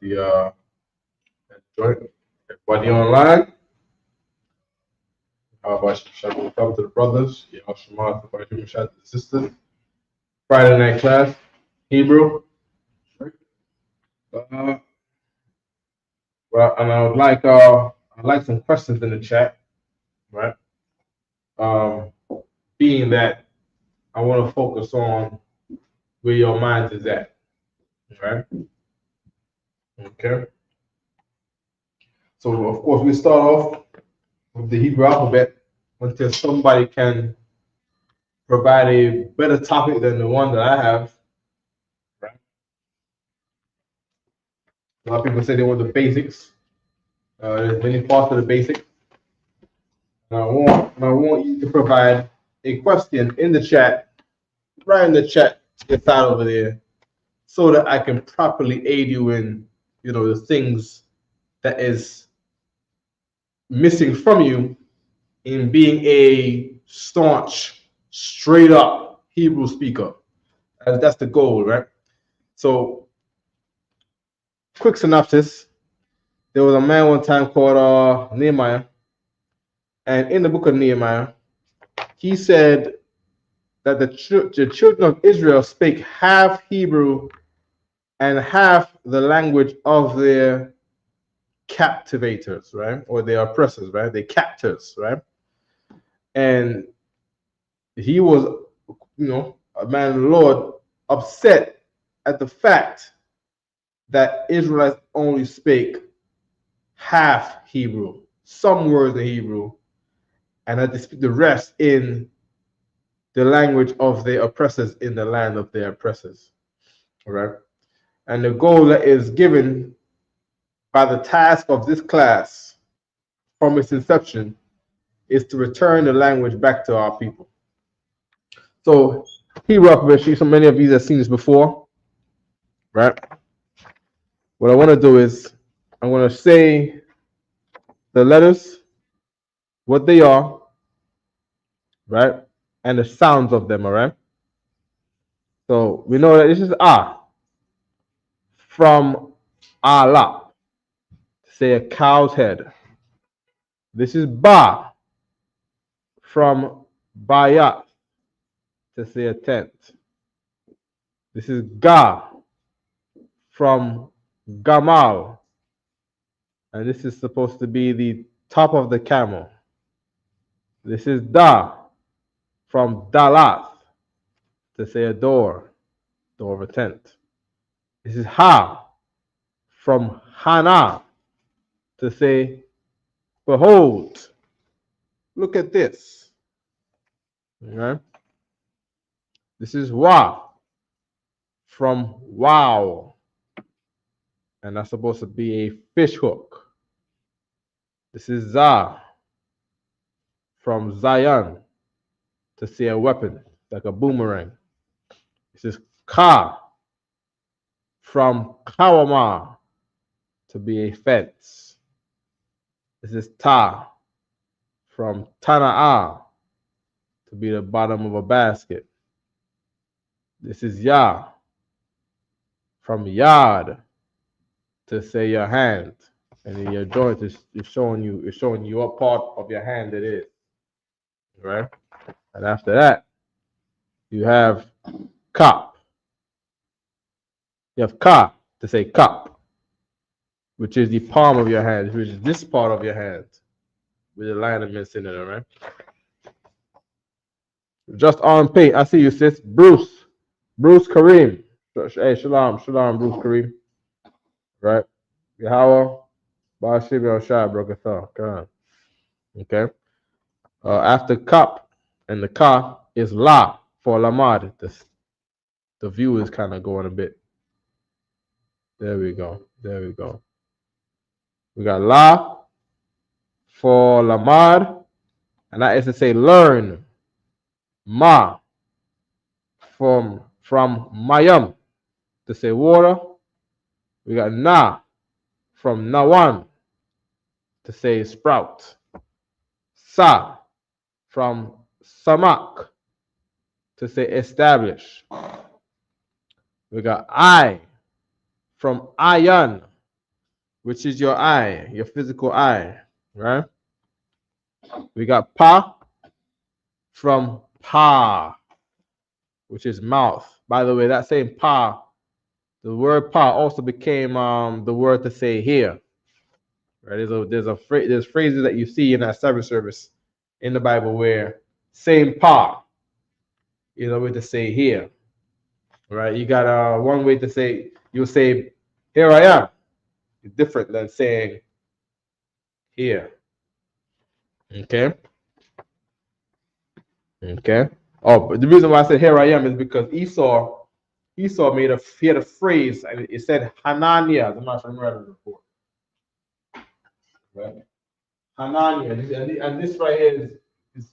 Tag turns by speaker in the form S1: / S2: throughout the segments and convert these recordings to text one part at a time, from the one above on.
S1: the joint. Everybody online. How about shall we come to the brothers? Yeah, Shema, shout to the sisters. Friday night class, Hebrew. Uh, well, and I'd like some questions in the chat, right? Um, being that I want to focus on where your mind is at, right? Okay. So of course we start off with the Hebrew alphabet until somebody can provide a better topic than the one that I have. Right? A lot of people say they want the basics. There's many parts of the basics. And I want you to provide a question in the chat, right in the chat to the side over there, so that I can properly aid you in, the things that is missing from you in being a staunch, straight up Hebrew speaker. And that's the goal, right? So, quick synopsis. There was a man one time called Nehemiah. And in the book of Nehemiah, he said that the children of Israel spake half Hebrew and half the language of their captivators, right? Or their oppressors, right? Their captors, right? And he was, a man of the Lord, upset at the fact that Israelites only spake half Hebrew, some words in Hebrew, and that they speak the rest in the language of their oppressors in the land of their oppressors. All right. And the goal that is given by the task of this class from its inception is to return the language back to our people. So Hebrew alphabet, so many of you have seen this before, right? What I want to do is I'm going to say the letters, what they are, right? And the sounds of them, all right? So we know that this is A, from Allah, say a cow's head. This is Ba, from Bayat, to say a tent. This is Ga, from Gamal, and this is supposed to be the top of the camel. This is Da, from Dalat, to say a door of a tent. This is Ha, from Hana, to say, behold, look at this. Okay? This is Wa, from wow, and that's supposed to be a fish hook. This is Za, from Zion, to say a weapon, like a boomerang. This is Ka, from Kawama, to be a fence. This is Ta, from Tana'a, to be the bottom of a basket. This is Ya, from Yad, to say your hand. And in your joint is showing you what part of your hand it is. Right? And after that, you have Kap. You have Ka, to say cup, which is the palm of your hand, which is this part of your hand, with the alignments in it, all right? Just on paint, I see you, sis. Bruce Kareem. Hey, shalom, Bruce Kareem. Right? Yahweh, Ba'ashim Shai, Brokathah. Come on. Okay? After Kap and the Ka is La for Lamad. The view is kind of going a bit. There we go. We got La for Lamad, and that is to say learn. Ma from Mayam, to say water. We got Na from Nawan, to say sprout. Sa from Samak, to say establish. We got I from Ayan, which is your eye, your physical eye, right? We got pa from pa, which is mouth. By the way, that same pa, the word pa also became the word to say here. Right? There's phrases that you see in that service in the Bible where same pa is a way to say here. Right? You got one way to say, you'll say here I am. It's different than saying here. Okay. Okay. Oh, but the reason why I said here I am is because Esau he had a phrase and it said Hananiah. I'm not sure I remember it before. Right? Hananiah, and this right here is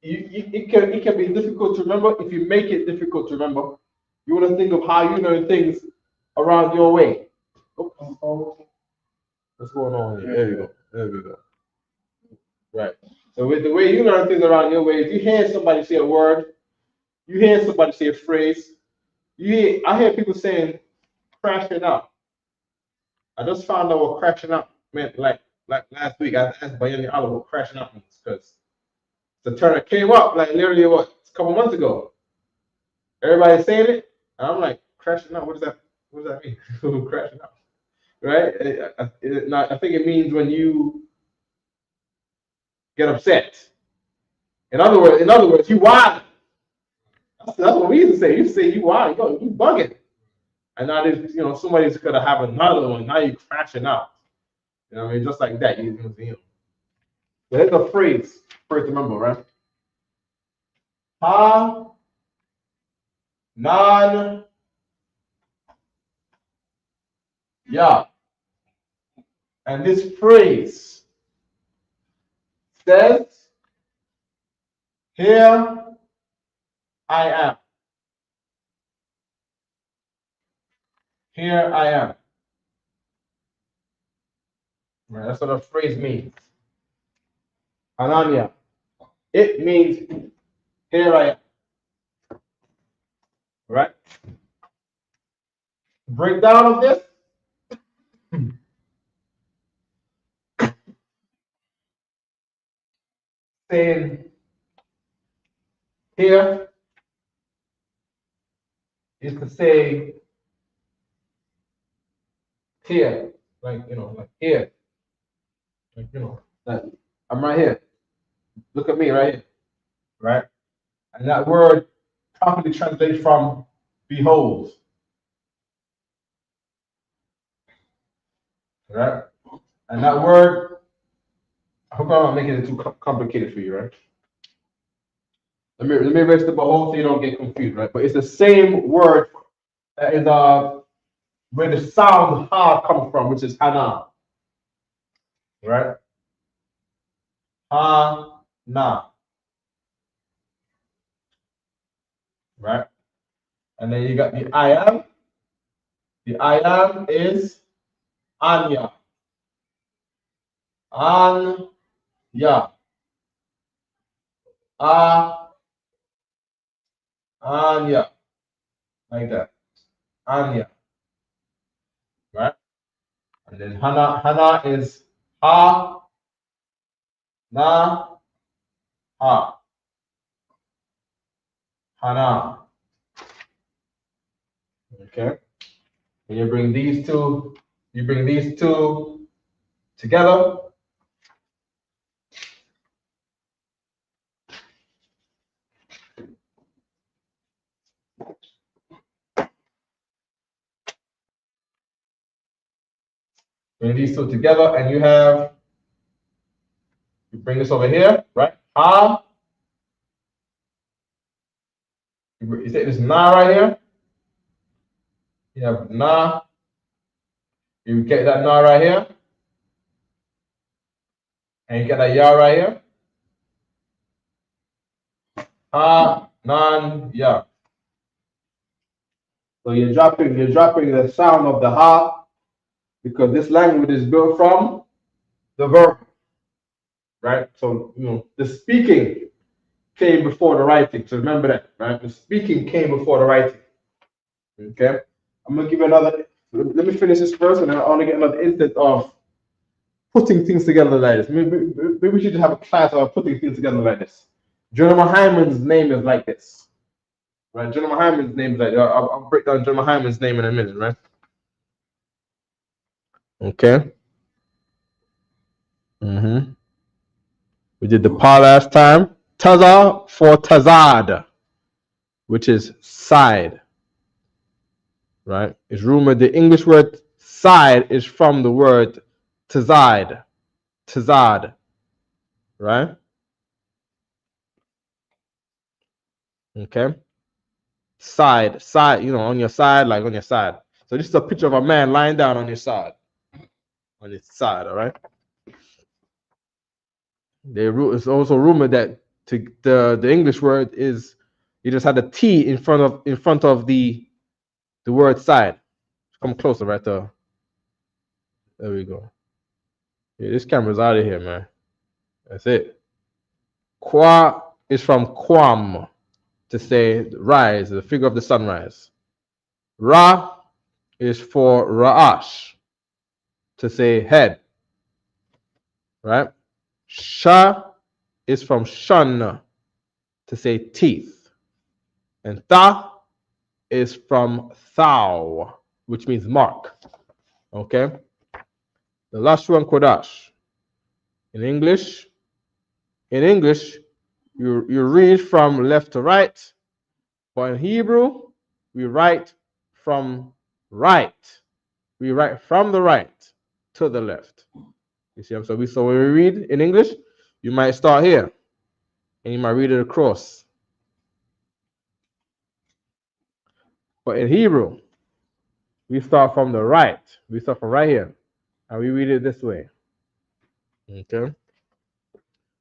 S1: it can be difficult to remember. If you make it difficult to remember, you want to think of how you learn things around your way. Oh, what's going on here? There we go. There we go. Right. So with the way you learn things around your way, if you hear somebody say a word, you hear somebody say a phrase, I hear people saying crashing up. I just found out what crashing up meant like last week. I asked Bayani Allah what crashing up means because the term that came up like literally a couple months ago. Everybody's saying it, and I'm like, crashing up, what does that mean? Crashing up. Right? I think it means when you get upset. In other words, you wild. That's what we used to say. You used to say you wild, you bugging. And now there's, somebody's gonna have another one. Now you're crashing out. You know what I mean? Just like that, you see. But there's a phrase to remember, right? Ha, nan, ya. And this phrase says, here I am. Here I am. Right, that's what the phrase means. Hanania. It means here I am. Right? Breakdown of this. Saying here is to say here, like here, that I'm right here. Look at me right here, right? And that word properly translates from behold, right? And that word, I hope I'm not making it too complicated for you, right? Let me erase the behold so you don't get confused, right? But it's the same word that is where the sound ha comes from, which is hana, right? Ha na, right? And then you got the I am. The I am is anya, anya, anya, like that, anya, right? And then hana is ha, na, ha, hana. Okay. And you bring these two together. Bring these two together, and you bring this over here, right? Ha. You take this na right here. You have na. You get that na right here. And you get that ya right here. Ha, nan, ya. So you're dropping the sound of the ha because this language is built from the verb, right? So the speaking came before the writing. So remember that, right? The speaking came before the writing. Okay. I'm gonna give you another Let me finish this first, and I want to get another instance of putting things together like this. Maybe we should have a class of putting things together like this. Jeremiah Hyman's name is like this, right? Jeremiah Hyman's name is like I'll break down Jeremiah Hyman's name in a minute, right? Okay. We did the par last time. Taza for tazad, which is side, right? It's rumored the English word side is from the word tazad, right? Okay. Side, on your side, like on your side. So this is a picture of a man lying down on his side. On his side, all right? It's also rumored that the English word is you just had a T in front of the word side. Come closer, right there. There we go. Yeah, this camera's out of here, man. That's it. Kwa is from Kwam, to say rise, the figure of the sunrise. Ra is for Ra'ash, to say head, right? Sha is from Shun, to say teeth. And Ta is from Thou, which means mark. Okay? The Lashawan Qadash. In English, you read from left to right, but in Hebrew, we write from right. We write from the right to the left. You see what I'm saying? So when we read in English, you might start here, and you might read it across. But in Hebrew, we start from the right. We start from right here, and we read it this way. Okay.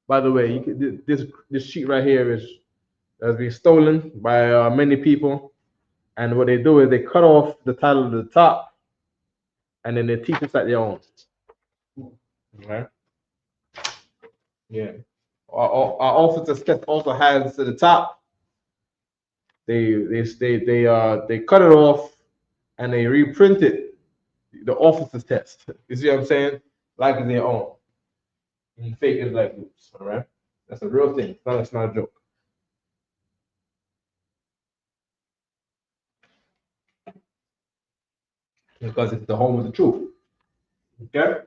S1: By the way, this sheet right here has been stolen by many people, and what they do is they cut off the title at the top, and then they teach us at their own. Right? Yeah. Our officer sketch also has to the top. They cut it off and they reprint it. The officer's test. You see what I'm saying? Like their own. And fake is like loops. All right. That's a real thing. It's not a joke. Because it's the home of the truth. Okay.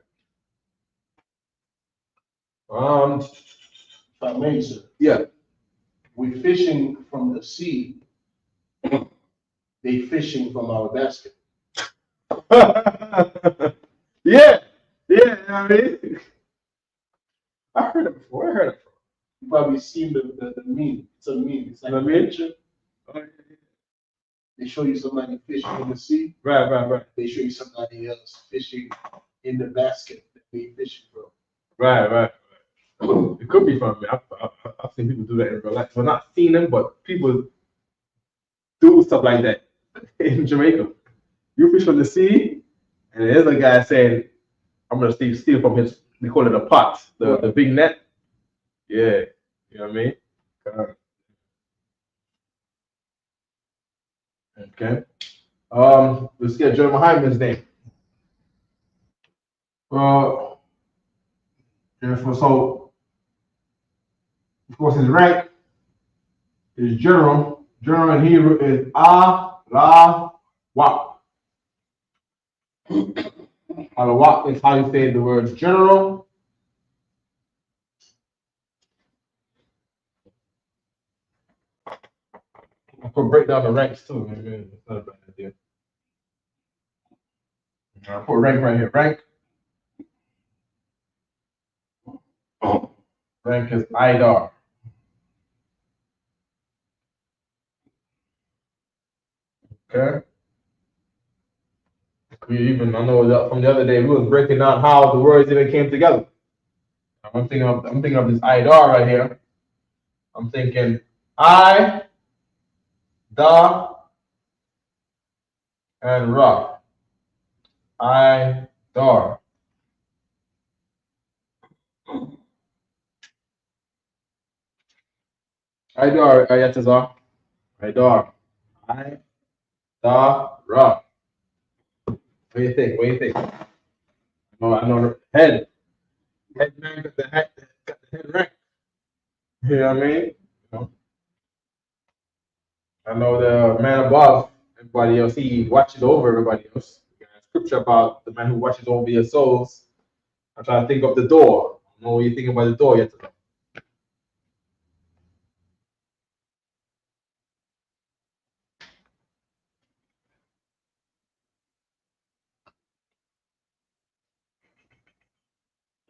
S2: If I may, sir.
S1: Yeah.
S2: We're fishing from the sea. They fishing from our basket.
S1: Yeah. Yeah. I mean, I heard it before. I heard it before.
S2: You probably seen the meme. It's a meme. It's like
S1: The
S2: a
S1: meme?
S2: picture. They show you somebody fishing in the sea.
S1: Right.
S2: They show you somebody else fishing in the basket that they fishing from.
S1: Right. It could be from me. I've seen people do that in real life. Well, not seen them, but people do stuff like that in Jamaica. You fish from the sea, and there's a guy saying, I'm going to steal from his, they call it a pot, the big net. Yeah. You know what I mean? Okay. Let's get Jeremiah Hyman's name. So, of course, his rank is general. General in Hebrew is Alawak. Alawak is how you say the words general. I could break down the ranks too. It's not a bad idea. I'll put rank right here. Rank is Idar. Okay. I know that from the other day we was breaking down how the words even came together. I'm thinking of this Idar right here. I'm thinking I, Da, and Ra. Idar. Idar, Ayatazar. Idar. I, Da, Ra. What do you think? What do you think? I know the head man got the head rank. You know what I mean? You know, I know the man above everybody else. He watches over everybody else. We got a scripture about the man who watches over your souls. I'm trying to think of the door. I don't know what you think about the door yet.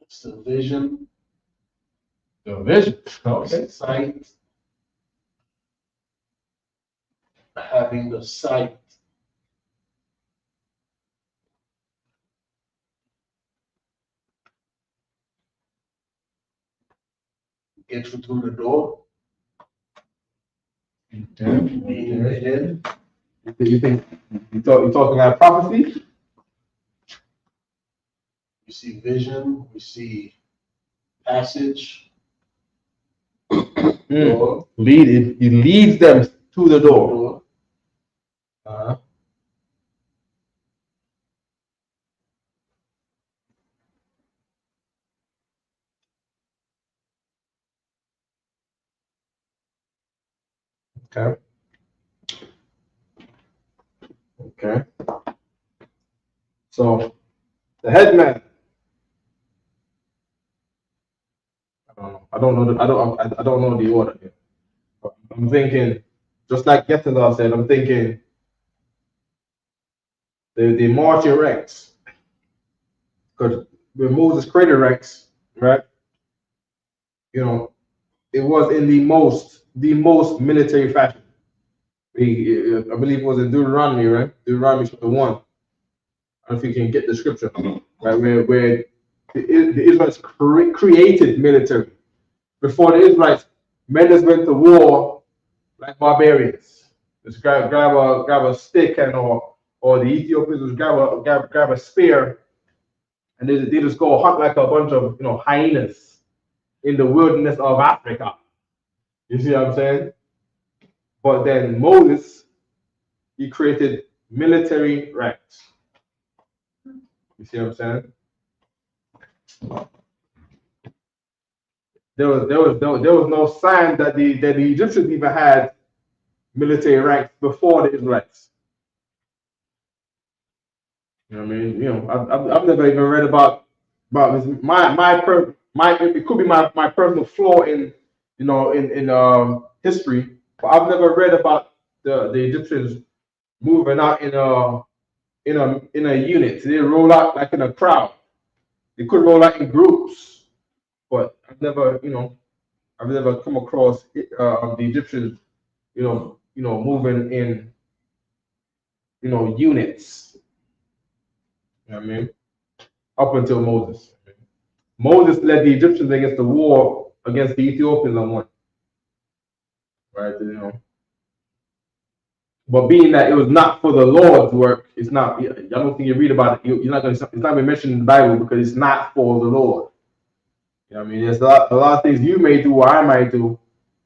S2: It's the vision,
S1: The vision. Okay.
S2: sight, having the sight. Get you through the door, being in the head.
S1: You think you talking about prophecy?
S2: We see vision, we see passage, door,
S1: He leads them to the door.
S2: door.
S1: Uh-huh. Okay. Okay. So the headman. I don't know. I don't know the order here. But I'm thinking, just like Yetanah said, I'm thinking the march ranks. Because when Moses created ranks, right? You know, it was in the most military fashion. I believe it was in Deuteronomy, right? Deuteronomy chapter 1. I don't know if you can get the scripture, right? Where the Israelites created military. Before the Israelites, men just went to war like barbarians. Just grab a stick or the Ethiopians just grab a spear and they just go hunt like a bunch of hyenas in the wilderness of Africa. You see what I'm saying? But then Moses, he created military ranks. You see what I'm saying? There was no sign that the Egyptians even had military ranks before the Israelites. You know what I mean? I've never even read about this. It could be my personal flaw in history, but I've never read about the Egyptians moving out in a unit. They roll out like in a crowd. They could roll out in groups, but I've never come across the Egyptians, moving in units. You know what I mean? Up until Moses. Moses led the Egyptians against the war against the Ethiopians and won. Right, But being that it was not for the Lord's work, it's not. I don't think you read about it. You're not going to. It's not been mentioned in the Bible because it's not for the Lord. You know what I mean? There's a lot of things you may do or I might do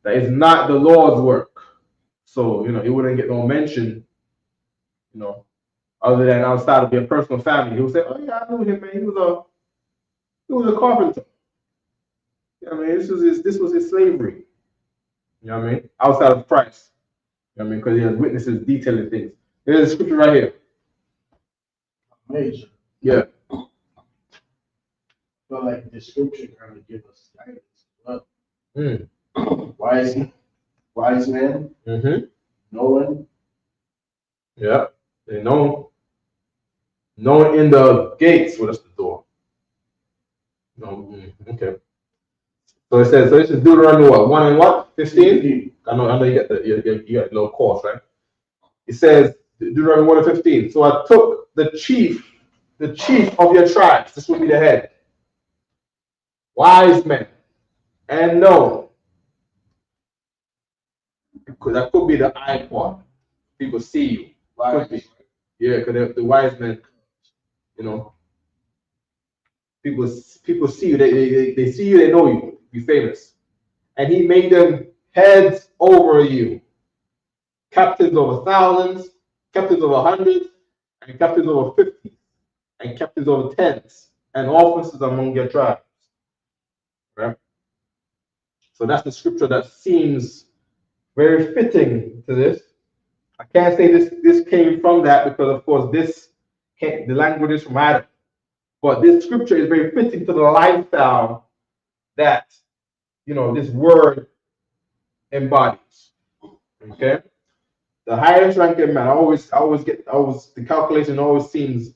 S1: that is not the Lord's work. So it wouldn't get no mention. Other than outside of your personal family, he'll say, "Oh yeah, I knew him, man. He was a carpenter." You know what I mean? This was his slavery. You know what I mean? Outside of Christ. You know what I mean? Because he has witnesses detailing things. There's a scripture right here.
S2: Major.
S1: Yeah.
S2: But like the scripture kind of give us guidance. But
S1: Mm.
S2: wise man,
S1: Mm-hmm.
S2: knowing.
S1: Yeah. They know in the gates. What is the door? No. Okay. So it says. So this is Deuteronomy what? 1 and what? 15. I know. You got you got a little course, right? It says Deuteronomy 1 and 15. So I took the chief of your tribes. This would be the head. Wise men and know. That could be the eye part. People see you. Could be. Yeah, because the wise men, people see you. They see you. They know you. Be famous. And he made them heads over you, captains over thousands, captains over hundreds, and captains over 50. and captains over tents and officers among their tribes. Right? So that's the scripture that seems very fitting to this. I can't say this came from that because, of course, the language is from Adam. But this scripture is very fitting to the lifestyle that this word embodies. Okay, the highest ranking man. The calculation always seems,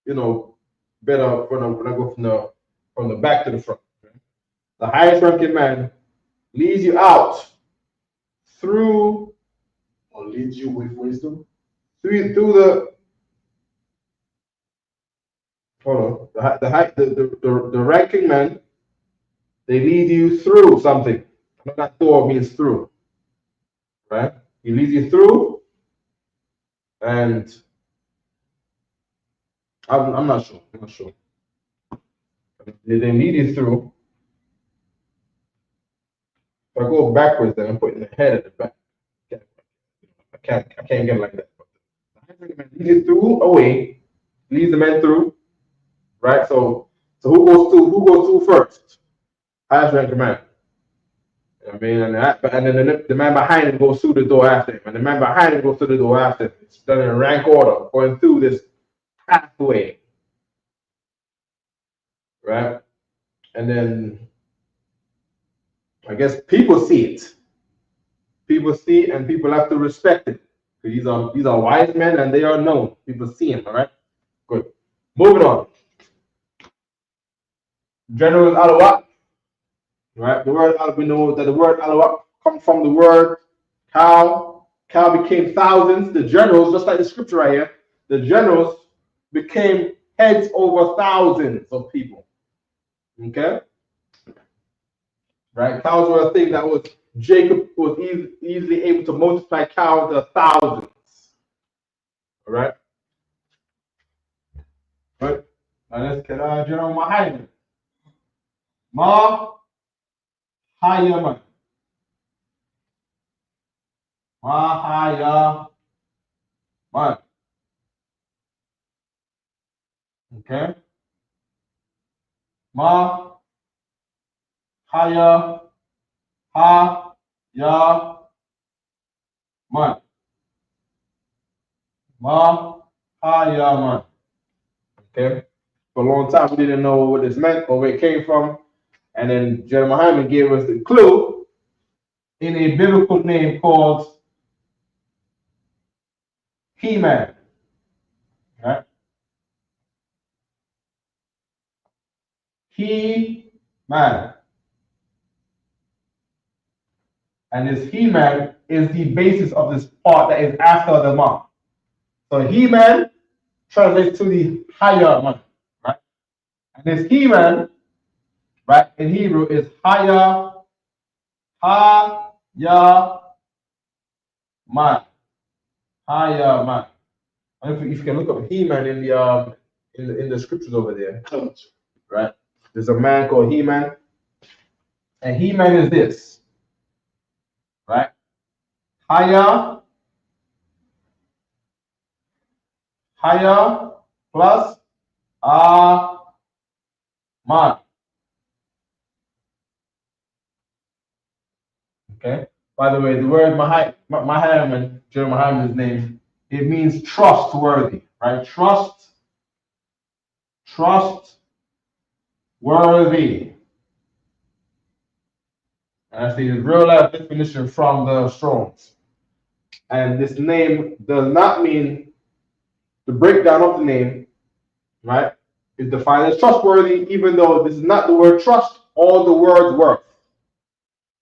S1: better when I go from the back to the front. Okay? The highest ranking man leads you out through
S2: Or leads you with wisdom.
S1: through the hold on the ranking man. They lead you through something. That door means through, right? He leads you through, and I'm not sure. I'm not sure. They lead you through. If I go backwards, then I'm putting the head at the back. I can't get it like that. Lead you through away, leads the men through, right? So who goes through first? Highest rank man. I mean, and then the man behind him goes through the door after him, and the man behind him goes through the door after him. It's done in rank order, going through this pathway, right? And then I guess people see it. People see it, and people have to respect it. These are wise men, and they are known. People see him. All right, good. Moving on. General Alawak, right? We know that the word Alawak comes from the word cow. Cow became thousands. The generals, just like the scripture right here, the generals became heads over thousands of people. Okay? Right? Cows were a thing that was, Jacob was easily able to multiply cows to thousands. All right? Right? Now let's get General Mahayaman. Mahayaman. Mahayaman. Okay? Ma Haya Ha Ya Man. Ma Haya Man. Okay? For a long time we didn't know what this meant or where it came from. And then Jeremiah Hyman gave us the clue in a biblical name called He-Man. Right? He-Man. And this He-Man is the basis of this part that is after the Ma. So He-Man translates to the higher man. Right? And this He-Man, right, in Hebrew is Haya, Ha-ya man. Haya man. If you can look up He-Man in the scriptures over there, right? There's a man called He-Man, and He-Man is this, right? Haya plus man. Okay. By the way, the word Mahayaman, Jeremiah Mahayaman's name, it means trustworthy, right? Trustworthy. And that's the real life definition from the Strong's. And this name does not mean the breakdown of the name, right? Is defined as trustworthy, even though this is not the word trust or the word worth.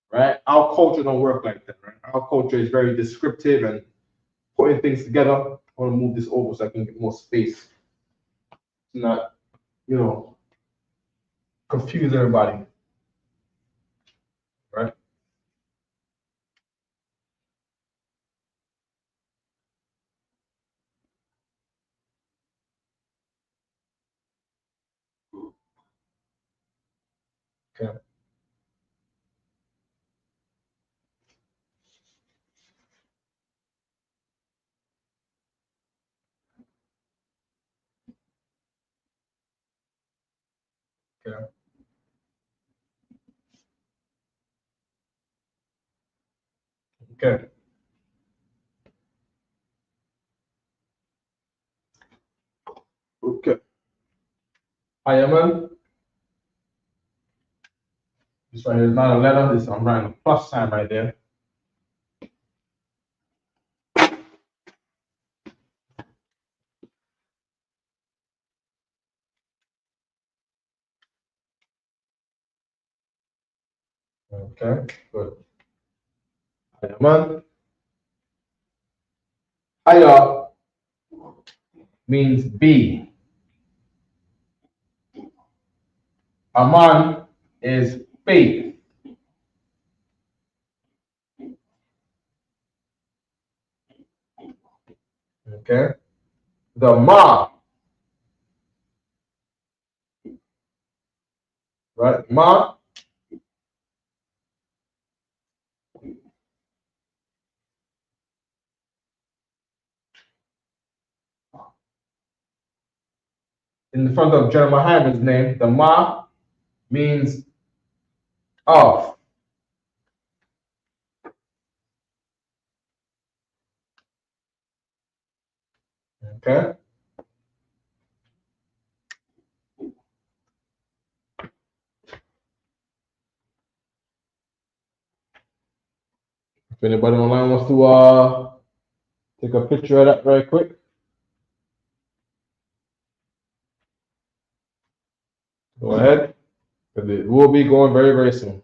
S1: Right? Our culture don't work like that, right? Our culture is very descriptive and putting things together. I want to move this over so I can get more space. Not, confuse everybody. Right? Okay. Okay. Okay. Okay. Hi, man. This right here is not a letter. This I'm writing a plus sign right there. Okay. Good. Hi, man. Hiya means B. Aman is faith. Okay. The ma, right? Ma in the front of General Muhammad's name, the ma means of. Okay. If anybody online wants to take a picture of that very quick, go ahead. Because it will be going very, very soon.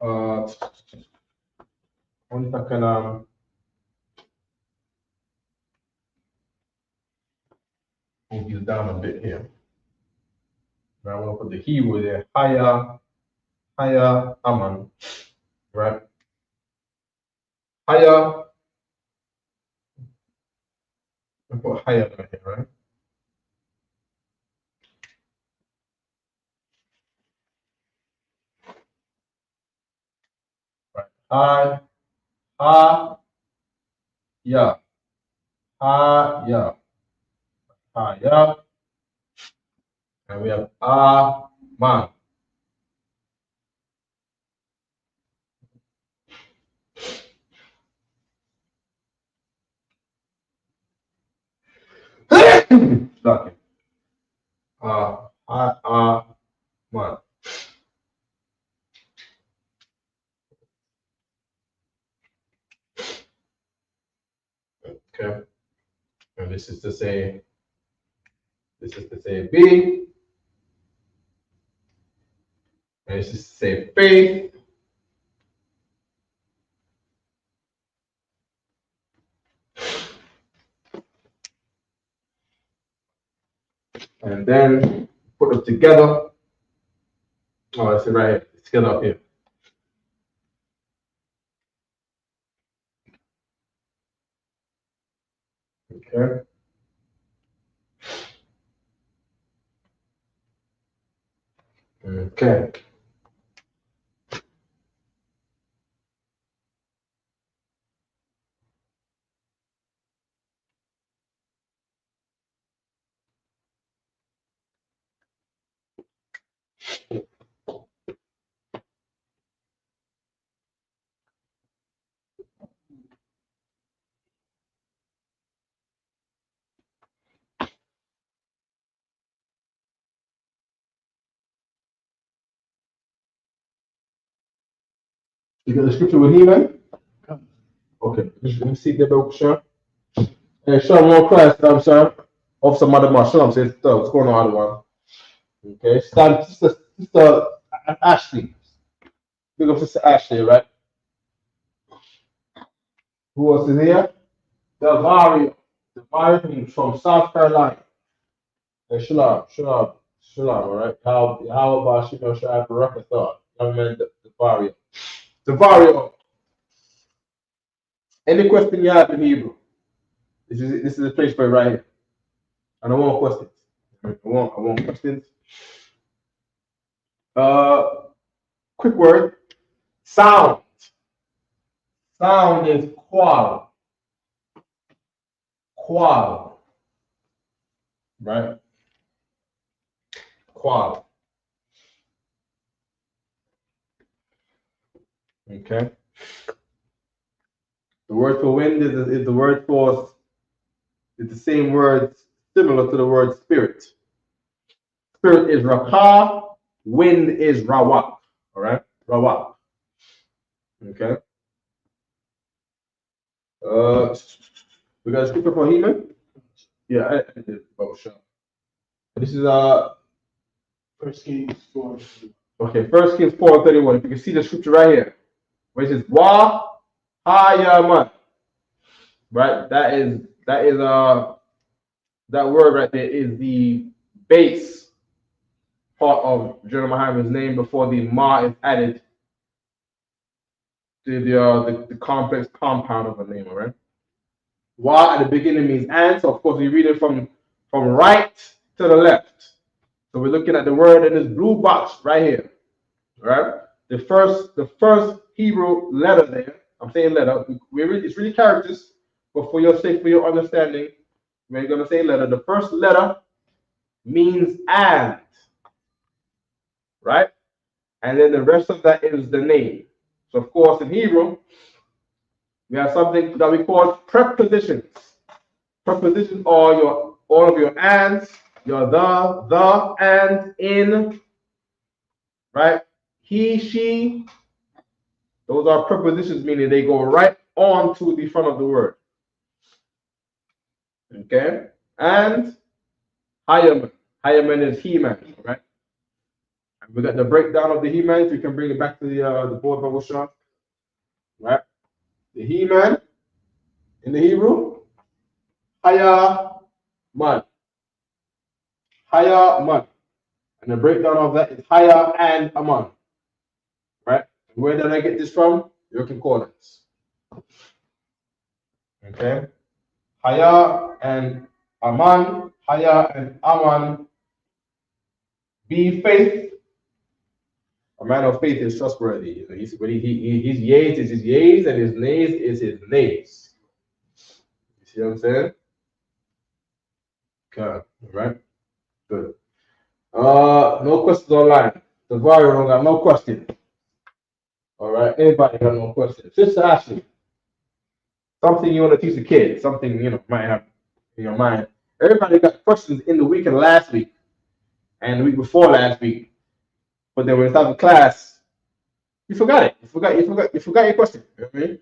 S1: I wonder if I can move you down a bit here. I want to put the Hebrew there. Haya, Haya, Aman. Right? Haya. I put Haya down here, right? Right. Hi, ha, ya, ha, ya, ha, ya. And we have man. Stuck it. Man. Okay. And this is to say B. And this is to say faith. And then put them together. Oh, I see right here. It's together up here. Okay. Okay. You got the scripture with him, man? Okay. Let me see the book, sure. Hey, Sean, more Christ, I'm sir. Officer Mother Marshall, says, what's going on, everyone? Okay. Stand, sister Ashley. Big up Sister Ashley, right? Who else is here? Delvario. The from South Carolina. Hey, Shalom, all right? How about Shino Shai Barakathar? Young man, the Vario. The Vario. Any question you have in Hebrew? This is the place for it right here. I don't want questions. I want questions. Quick word. Sound. Sound is qual. Qual. Right? Qual. Okay. The word for wind is the word for, it's the same word similar to the word spirit. Spirit is rakah, wind is rawak. All right? Rawak. Okay. We got a scripture for Heman? Yeah, I did. Oh, sure. This is
S2: 1 Kings 4.
S1: okay, 1 Kings 4:31. If you can see the scripture right here, where it says Wa Hayaman. Right? That word right there is the base part of General Muhammad's name before the Ma is added to the complex compound of a name, all right? Wa at the beginning means and, so of course we read it from right to the left. So we're looking at the word in this blue box right here, right? The first Hebrew letter there. I'm saying letter. It's really characters, but for your sake, for your understanding, we're gonna say letter. The first letter means and, right? And then the rest of that is the name. So of course in Hebrew, we have something that we call prepositions. Prepositions are all of your ands, your the, and, in, right? He, she. Those are prepositions, meaning they go right on to the front of the word. Okay? And Hayaman. Hayaman is He-Man, right? And we got the breakdown of the He-Man. We can bring it back to the board bubble shot. Right? The He-Man in the Hebrew, Hayaman. Hayaman. And the breakdown of that is Haya and Aman. Right? Where did I get this from? Your concordance. Okay? Haya and Aman. Haya and Aman. Be faith. A man of faith is trustworthy. His yeas is his yeas, and his nays is his nays. You see what I'm saying? Okay, all right, good. No questions online. The Vario don't got no question. All right, anybody got no question? Sister Ashley, something you want to teach the kids, something might have in your mind. Everybody got questions in the week and last week, and the week before last week, but then when it's time for class, you forgot it. You forgot your question. You know what I mean?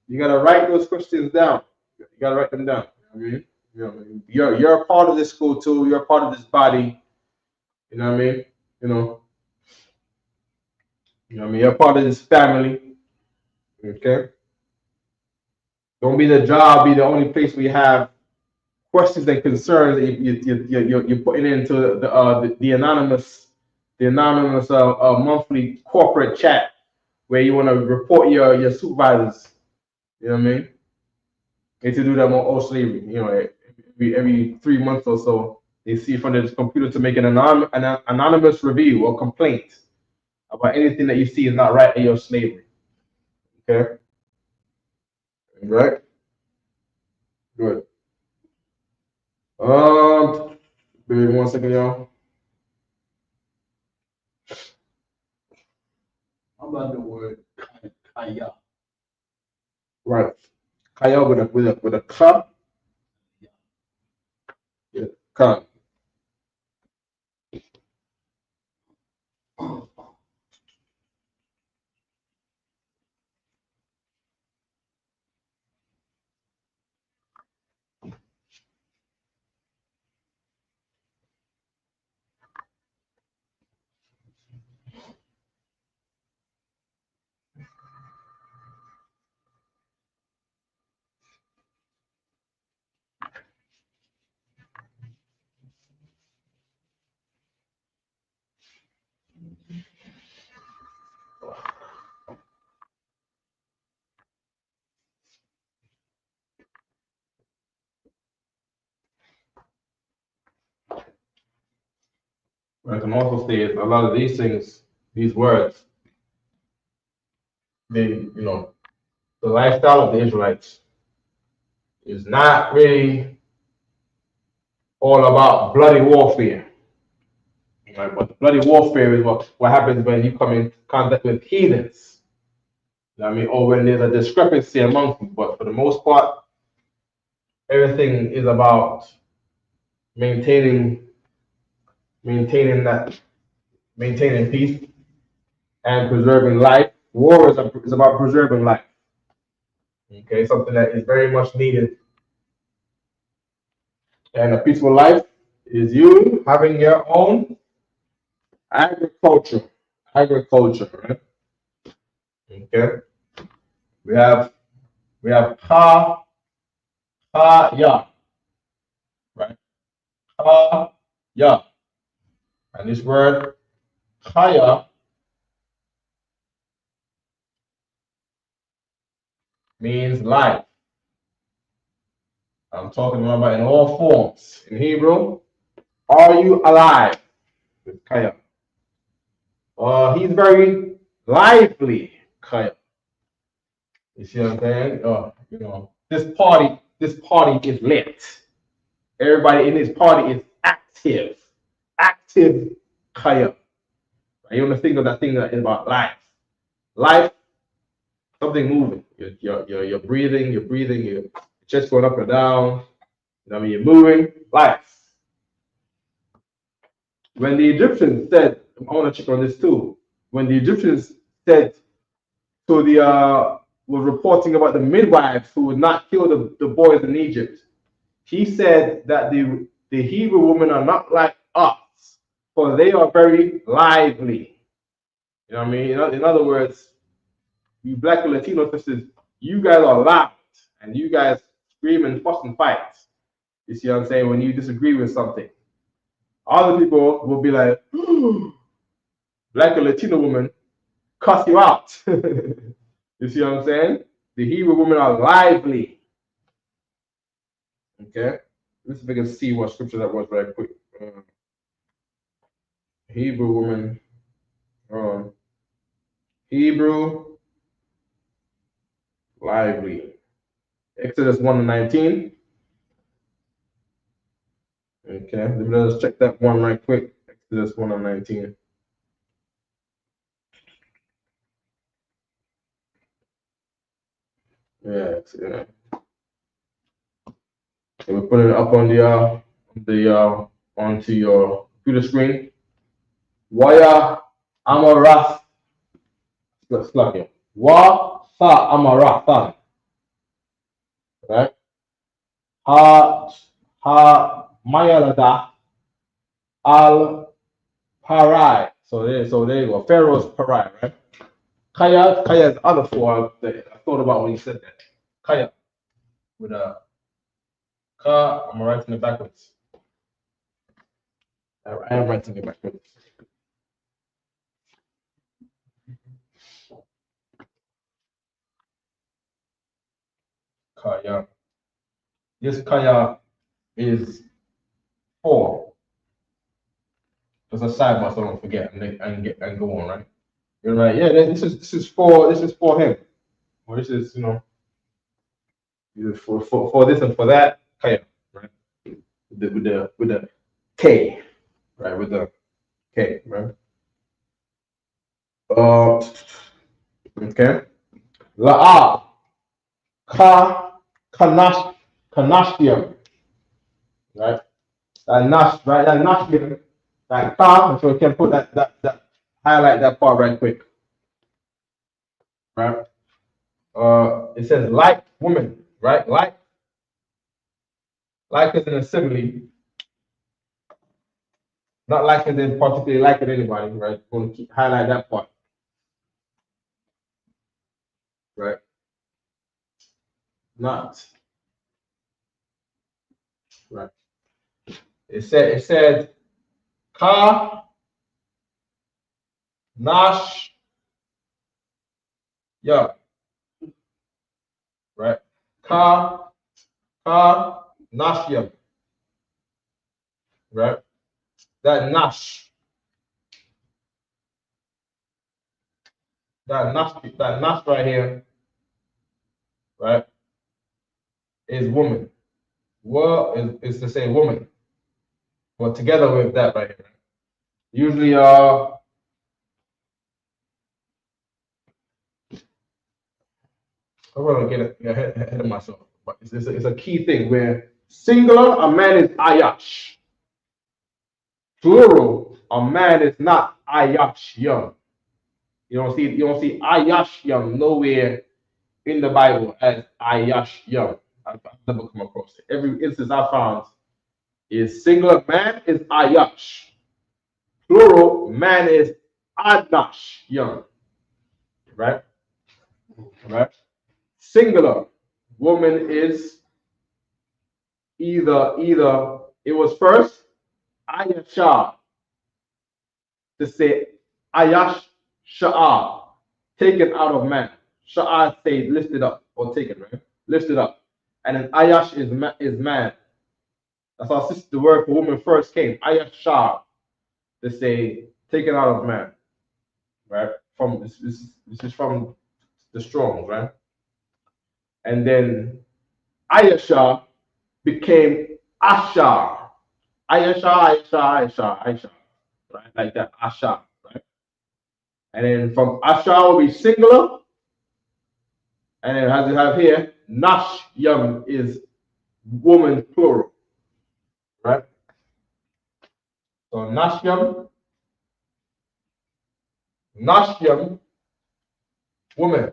S1: You gotta write those questions down. You gotta write them down. You know what I mean? You're a part of this school too. You're a part of this body. You know what I mean? You know. You know what I mean? You're a part of this family. Okay. Don't be the job. Be the only place where you have questions and concerns that you're putting into the anonymous monthly corporate chat where you want to report your supervisors. You know what I mean? They to do that more old slavery. Every 3 months or so, they see from the computer to make an anonymous review or complaint about anything that you see is not right in your slavery. Okay? Right? Good. Wait 1 second, y'all.
S2: How about the word kaya?
S1: Right. Kaya with a ka. Yeah. Ka. I can also say a lot of these things, these words, the lifestyle of the Israelites is not really all about bloody warfare. Right? But the bloody warfare is what happens when you come in contact with heathens. You know what I mean? Or when there's a discrepancy amongst them. But for the most part, everything is about maintaining peace and preserving life. War is about preserving life. Okay, something that is very much needed. And a peaceful life is you having your own agriculture. Agriculture, right? Okay. We have ya, right? Ya. And this word chaya means life. I'm talking about in all forms. In Hebrew, are you alive? With chaya. He's very lively, chaya. You see what I'm saying? This party is lit. Everybody in this party is active. Active chaya. You want to think of that thing that is about life. Life, something moving. You're breathing, your chest going up and down. You know what I mean? You're moving. Life. When the Egyptians said, I want to check on this too. When the Egyptians said to was reporting about the midwives who would not kill the boys in Egypt, he said that the Hebrew women are not like us, for they are very lively. You know what I mean? In other words, you black and Latino sisters, you guys are loud and you guys scream and fuss and fight. You see what I'm saying? When you disagree with something, other people will be like, black and Latino woman cuss you out. You see what I'm saying? The Hebrew women are lively. Okay, let's see if we can see what scripture that was very quick. Hebrew woman, Hebrew lively. Exodus 1:19. Okay, let's check that one right quick. Exodus 1:19. Yeah, so we put it up on onto your computer screen. Waya Amarath. Let's look here. Wa sa Amarath. Right? Ha Mayalada al Parai. So there you go. Pharaoh's Parai, right? Kaya is the other four that I thought about when you said that. Kaya with a ka. I'm writing it backwards. I am writing it backwards. Kaya. This kaya is 4. Just a sidebar so I don't forget and go on, right? You're right. Yeah, this is for him. Or this is for this and for that. Kaya, right? With the K, right? With the K, right? Okay. La'a, kanashtium, right? That nashtium, that ka. So we can put that highlight that part right quick, right? It says like woman, right? Like is in a simile, not like it in particularly like it anybody, right? We're going to highlight that part, right? Not, right? It said ka nash ya, right? Ka nashya, right? That nash. that nash right here, right, is woman. Well, is to say woman. But together with that right here. Usually, I want to get ahead of myself, but it's a key thing where singular, a man is ayash. Plural, a man is not ayash young. You don't see ayash young nowhere in the Bible as ayash young. I've never come across it. Every instance I found is singular man is ayash. Plural man is adash young. Right? Right? Singular woman is either it was first ayasha to say ayash sha'a taken out of man. Sha'a say lifted up or taken, right? Lifted up. And then ayash is man. That's how the word for woman first came. Ayasha to say taken out of man. Right? From this is from the Strong's, right? And then Ayasha became Asha. Ayasha. Right? Like that. Asha. Right? And then from Asha will be singular. And then as you have here, Nash Yum is woman plural. Right? So Nashyam, woman.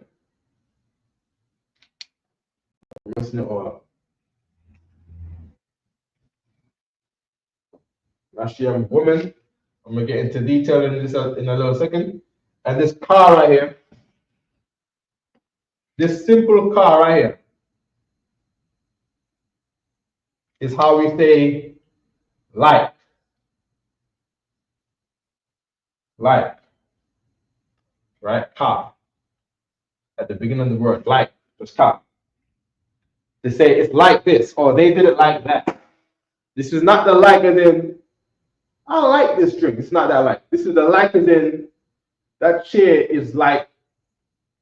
S1: I'm messing it all up. Nashyam, woman. I'm gonna get into detail in this in a little second. And this car right here, this simple car right here, is how we say like. Like. Right? Car. At the beginning of the word, like, just car. To say it's like this, or they did it like that. This is not the like as in, I like this drink. It's not that like. This is the like as in, that chair is like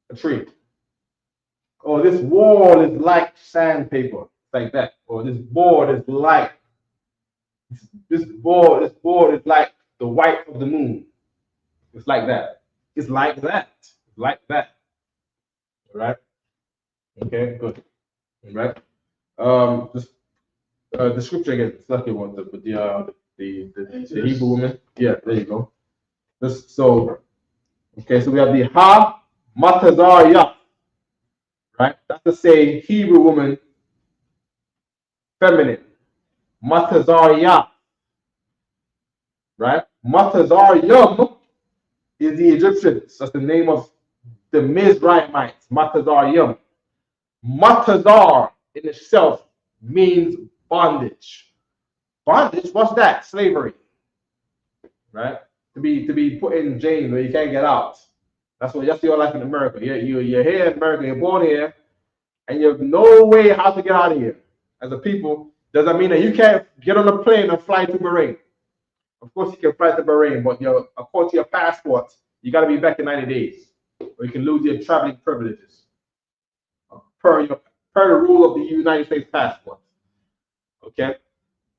S1: a tree. Or this wall is like sandpaper, like that. Or this board is like, this board is like the white of the moon. It's like that. It's like that. Like that. All right? Okay, good. All right? Just the scripture again, it's like it was the Hebrew woman. Yeah, there you go. So we have the Ha Matazariya, right? That's to say Hebrew woman, feminine. Matazariya, right? Matazariyum is the Egyptians. That's the name of the Mizraimites. Matazariyum. Matazar in itself means bondage. Bondage, what's that? Slavery, right? To be put in jail where you can't get out. That's your life in America. You're here in America, you're born here, and you have no way how to get out of here. As a people, doesn't mean that you can't get on a plane and fly to Bahrain. Of course, you can fly to Bahrain, but according to your passport, you got to be back in 90 days, or you can lose your traveling privileges per the rule of the United States passport. Okay.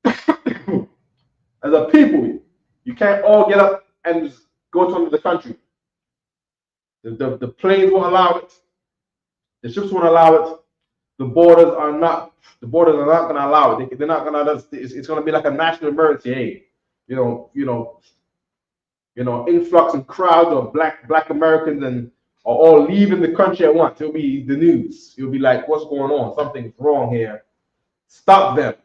S1: As a people, you can't all get up and just go to another country. The planes won't allow it. The ships won't allow it. The borders are not going to allow it. They're not going to. It's going to be like a national emergency. Hey, influx and crowds of black Americans and are all leaving the country at once. It'll be the news. It'll be like, what's going on? Something's wrong here. Stop them.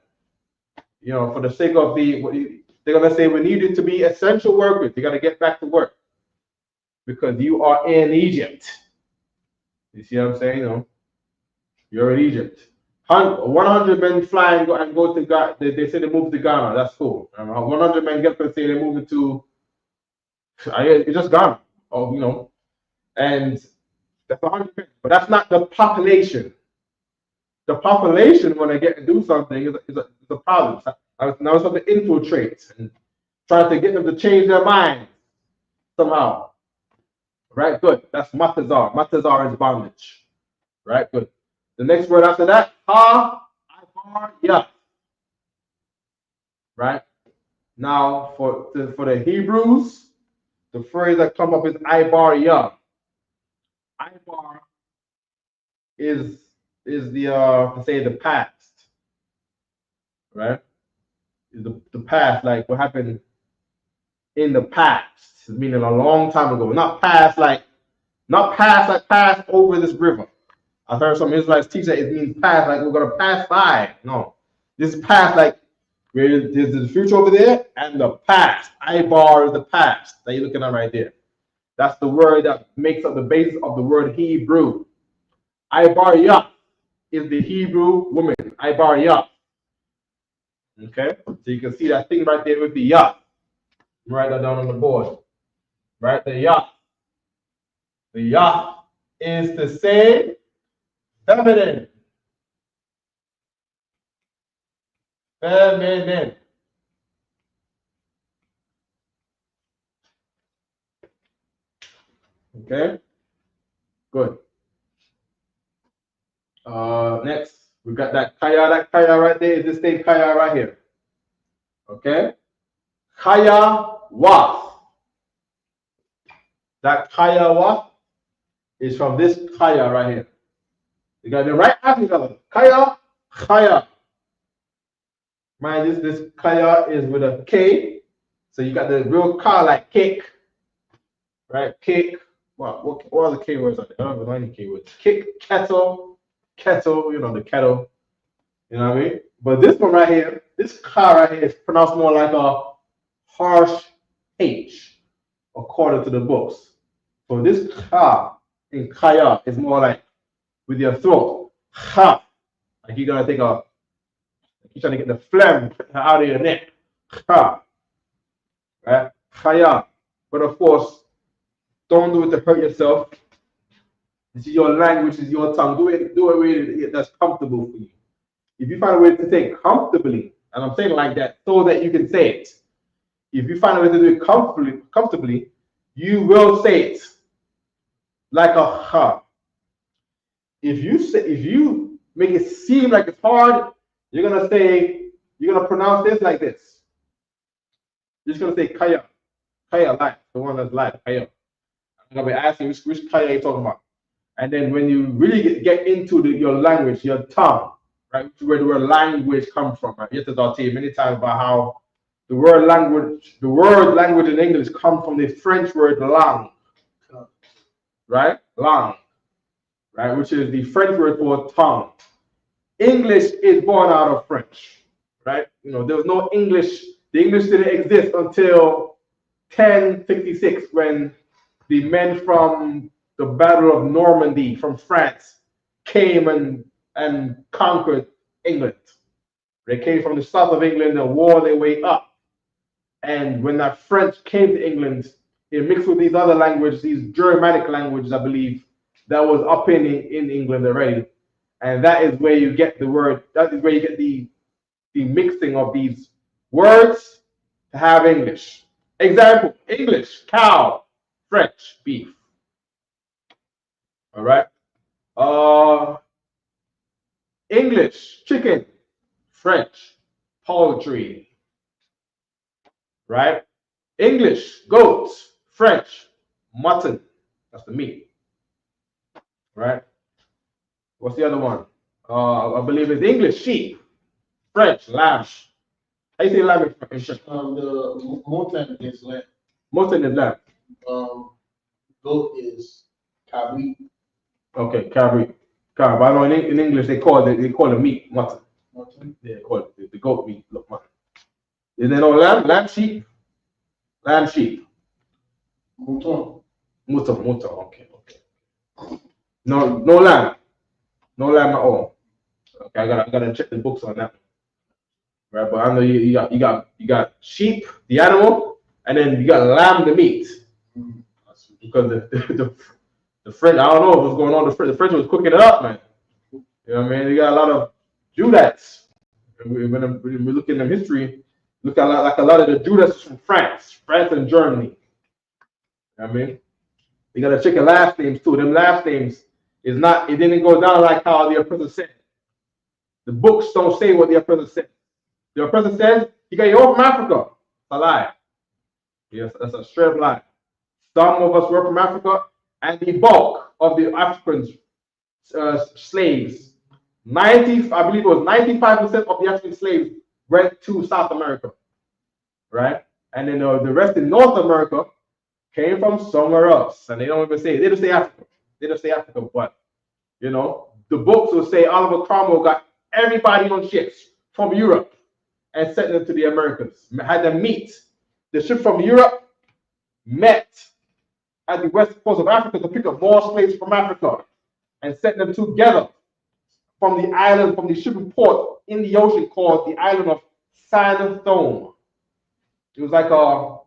S1: For the sake of they're gonna say we need it to be essential workers. You got to get back to work because you are in Egypt. You see what I'm saying? You're in Egypt. 100 men fly and go to Ghana. They say they moved to Ghana. That's cool. 100 men get up and say they're moving to. It's just Ghana. And that's 100 men. But that's not the population. The population, when they get to do something, is a problem. Now it's something to infiltrate and trying to get them to change their mind somehow. Right, good. That's matazar. Matazar is bondage. Right, good. The next word after that, ha, ibar, ya. Right? Now, for the Hebrews, the phrase that come up is ibar, ya. Ibar is the to say the past, right? Is the past, like what happened in the past, meaning a long time ago. Not past like pass over this river. I've heard some Israelites teach that it means pass like we're gonna pass by. No, this is past like where there's the future over there and the past. Ibar is the past that you're looking at right there. That's the word that makes up the basis of the word Hebrew. Ibar Yah is the Hebrew woman. Ibar Yah. Okay, so you can see that thing right there with the Yah. Write that down on the board. Right, the Yah. The Yah is to say feminine. Feminine. Okay, good. Next, we got that kaya. That kaya right there is this thing kaya right here. Okay, kaya was. That kaya was is from this kaya right here. You got the right after each other. Kaya, kaya. Mind this kaya is with a K. So you got the real ka like cake, right? Cake. What are the K words are there? I don't know any K words. Kick, kettle, you know, the kettle. You know what I mean? But this one right here, this ka right here is pronounced more like a harsh H, according to the books. So this ka in kaya is more like with your throat. Ha. Like you're gonna you're trying to get the phlegm out of your neck. Ha. Right? Kaya. But of course, don't do it to hurt yourself. This is your language, this is your tongue. Do it way that's comfortable for you. If you find a way to say it comfortably, and I'm saying like that so that you can say it. If you find a way to do it comfortably, you will say it like a ha. If you make it seem like it's hard, you're gonna pronounce this like this. You're just gonna say kaya, like the one that's like kaya. I'm gonna be asking which kaya you're talking about. And then when you really get into your language, your tongue, right, where the word language comes from, right? You have to talk to you many times about how the word language in English comes from the French word langue, right? Langue, right, which is the French word for tongue. English is born out of French, right? You know, there was no English. The English didn't exist until 1066 when the men from the Battle of Normandy from France came and conquered England. They came from the south of England and wore their way up. And when that French came to England, it mixed with these other languages, these Germanic languages, I believe, that was up in England already. And that is where you get the word, that is where you get the mixing of these words to have English. Example, English, cow, French, beef. All right. English, chicken, French, poultry. Right? English, goats, French, mutton. That's the meat. Right? What's the other one? I believe it's English, sheep, French, lamb. How you say lamb in French?
S2: The mutton is lamb.
S1: Mutton is lamb.
S2: Goat is cabri.
S1: Okay, cabri. But I know in English they call it meat, mutton.
S2: Mutton.
S1: Yeah, they call it the goat meat. Look, mutton. Is there no lamb? Lamb, sheep. Lamb, sheep.
S2: Mouton.
S1: Okay. No lamb. No lamb at all. Okay, I gotta check the books on that. Right, but I know you got sheep, the animal, and then you got lamb, the meat. Because the French, I don't know what's going on. The French was cooking it up, man. You know what I mean? You got a lot of Judettes. When we look in the history, look at like a lot of the Judettes from France and Germany. You know what I mean? You gotta check your last names too. Them last names is not. It didn't go down like how the oppressor said. The books don't say what the oppressor said. The oppressor says you got you're from Africa. It's a lie. Yes, that's a straight lie. Some of us were from Africa, and the bulk of the Africans slaves, 90, I believe it was 95% of the African slaves went to South America, right? And then the rest in North America came from somewhere else, and they don't even say they just say Africa. They just say Africa, but you know the books will say Oliver Cromwell got everybody on ships from Europe and sent them to the Americas. Had them meet. The ship from Europe met at the west coast of Africa to pick up more slaves from Africa and sent them together from the island, from the shipping port in the ocean called the island of Sandstone. It was like a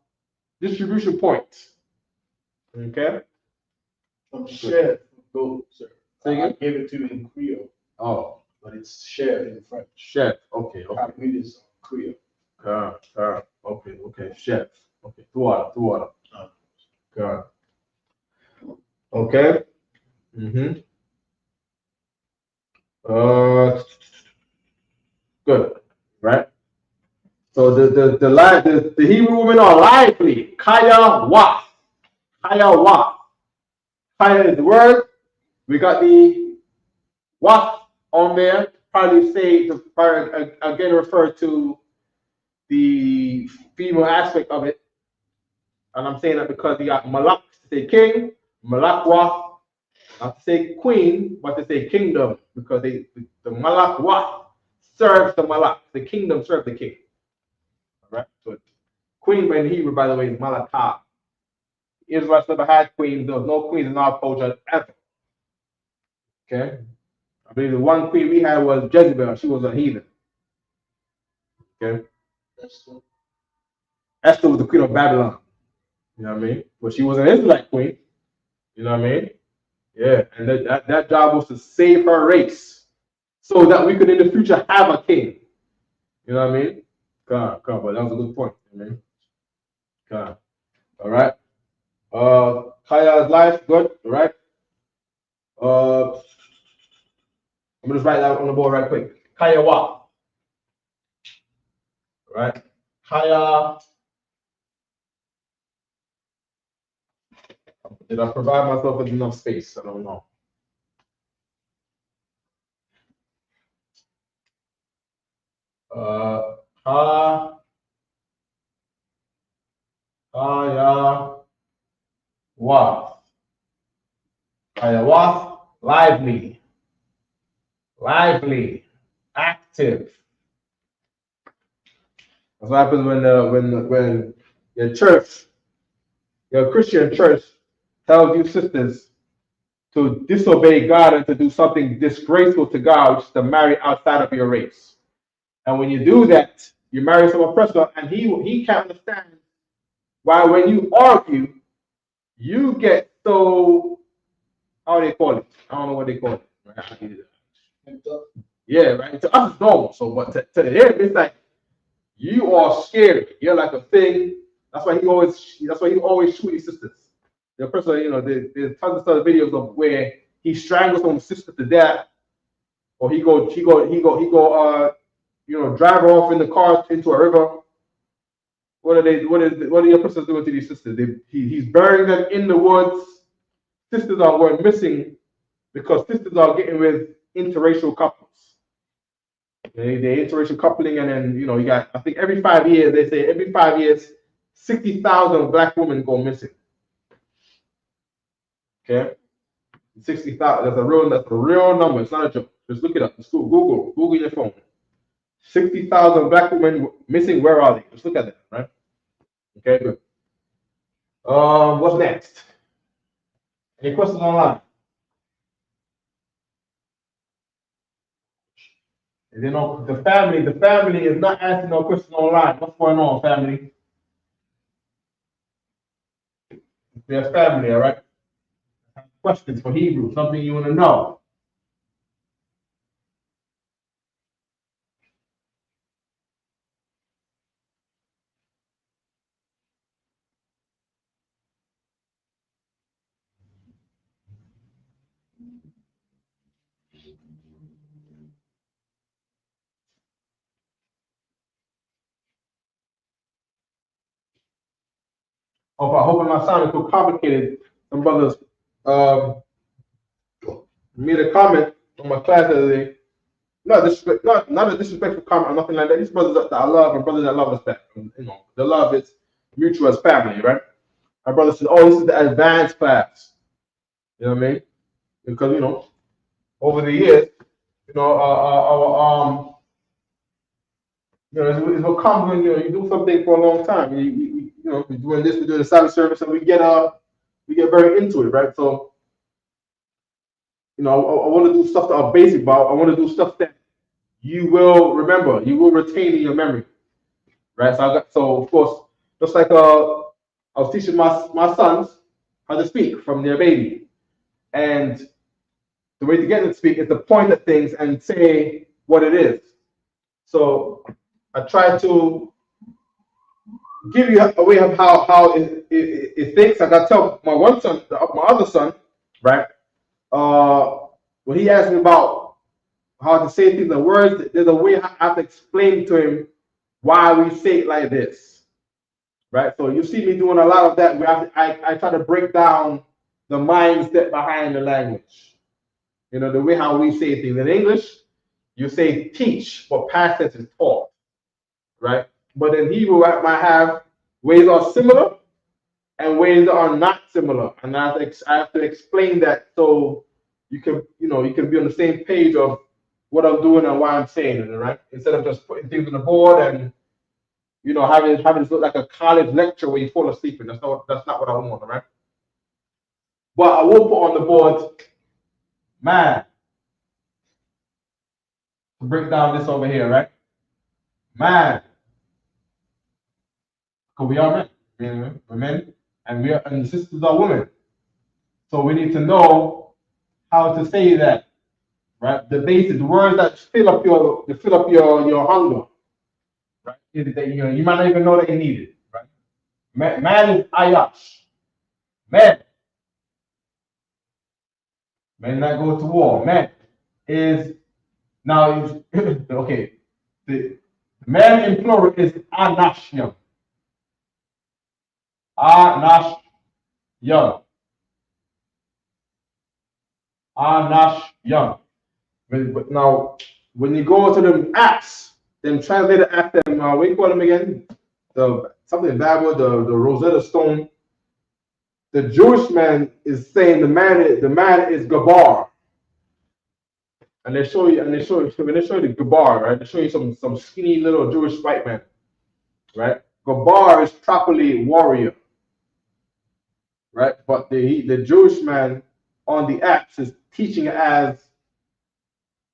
S1: distribution point. Okay?
S2: I'm shared gold, sir.
S1: Say
S2: I
S1: again?
S2: gave it to you in Creole,
S1: Oh,
S2: but it's shared in French.
S1: chef. Okay, okay.
S2: I read this Creole.
S1: Okay, chef. Okay, two water. Okay. Mm-hmm. Good. Right? So the Hebrew women are lively. Kaya wa. Kaya wa. Kaya is the word. We got the wa on there. Probably say to again refer to the female aspect of it. And I'm saying that because you got malak to say king, malakwa, not to say queen, but to say kingdom, because the malakwa serves the malak. The kingdom serves the king. All right. So queen in Hebrew, by the way, is malakah. Israelites never had queens. There was no queens in our culture ever. Okay. I believe the one queen we had was Jezebel. She was a heathen. Okay. Esther was the queen of Babylon. You know what I mean? But she was an Israelite queen. You know what I mean? Yeah. And that job was to save her race so that we could in the future have a king. You know what I mean? God, but that was a good point. You know what I mean? God. All right. Kaya's life, good, all right? I'm gonna just write that on the board right quick. Kaya wa. Right? Kaya. Did I provide myself with enough space? I don't know. Kaya wa. Kaya wa. Lively. Lively. Active. That's what happens when your church, your Christian church, tells you sisters to disobey God and to do something disgraceful to God, which is to marry outside of your race. And when you do that, you marry some oppressor, and he can't understand why when you argue, you get so, how do they call it? I don't know what they call it. Right? Yeah, right. To us it's normal. So but to him, it's like you are scary. You're like a thing. That's why he always shoot his sisters. The person, there's tons of other videos of where he strangles some sister to death, or he go, drive her off in the car into a river. What are the oppressors doing to these sisters? He's burying them in the woods. Sisters are going missing because sisters are getting with interracial couples. They interracial coupling, and then you got, I think every 5 years, they say every 5 years 60,000 black women go missing. Okay, 60,000. That's a real number. It's not a joke. Just look it up. Just Google your phone. 60,000 black women missing. Where are they? Just look at that. Right. Okay. Good. What's next? Any questions online? And then the family is not asking no questions online. What's going on, family? There's family, all right? Questions for Hebrew, something you want to know. I hope I'm not sounding too complicated. Some brothers made a comment on my class the other day. Not a disrespectful comment or nothing like that. These brothers that I love and brothers that love us back. The love is mutual as family, right? My brother said, "Oh, this is the advanced class." You know what I mean? Because over the years, it's what comes when you do something for a long time. We're doing this, we're doing the Sabbath service, and we get very into it, right? So, I want to do stuff that are basic, but I want to do stuff that you will remember, you will retain in your memory, right? So of course, just like I was teaching my sons how to speak from their baby, and the way to get them to speak is to point at things and say what it is. So I try to give you a way of how it thinks. Like I tell my other son, right? When he asked me about how to say things, the words, there's a way I have to explain to him why we say it like this, right? So you see me doing a lot of that. I try to break down the mindset behind the language. The way how we say things. In English, you say teach, but past tense is taught, right? But in Hebrew, I might have ways that are similar and ways that are not similar, and I have to explain that so you can be on the same page of what I'm doing and why I'm saying it, right? Instead of just putting things on the board and having this look like a college lecture where you fall asleep in. That's not what I want, right? But I will put on the board, man, to break down this over here, right? Man, because we are men, we're men, and the sisters are women, so we need to know how to say that, right? The basic words that fill up your hunger, right? You might not even know that you need it, right? Man is ayash, man. Men that go to war. Man is now okay. The man in plural is anashyam. Anashyam. Anashyam. But now, when you go to them Acts, them translated Acts, them what do you call them again? Something Bible, the Rosetta Stone. The Jewish man is saying the man is Gabar. And they show you when they show you the Gabar, right? They show you some skinny little Jewish white man, right? Gabar is properly warrior, right? But the Jewish man on the apps is teaching as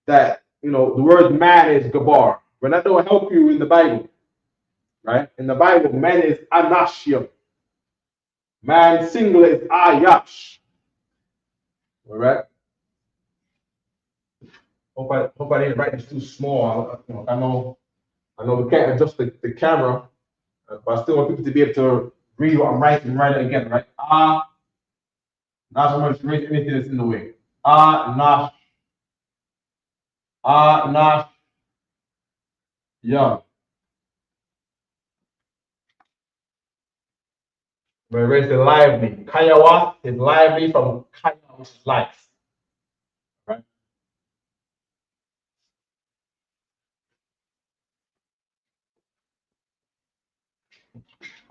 S1: that the word man is Gabar. But that don't help you in the Bible, right? In the Bible, man is Anashim. Man singular is Ayash. All right. Hope I didn't write this too small. I know we can't adjust the camera, but I still want people to be able to read what I'm writing and write it again, right? Not so much raise anything that's in the way. Nash. Young. But raise the lively. Kayawa is lively from Kaya, which is life. Right?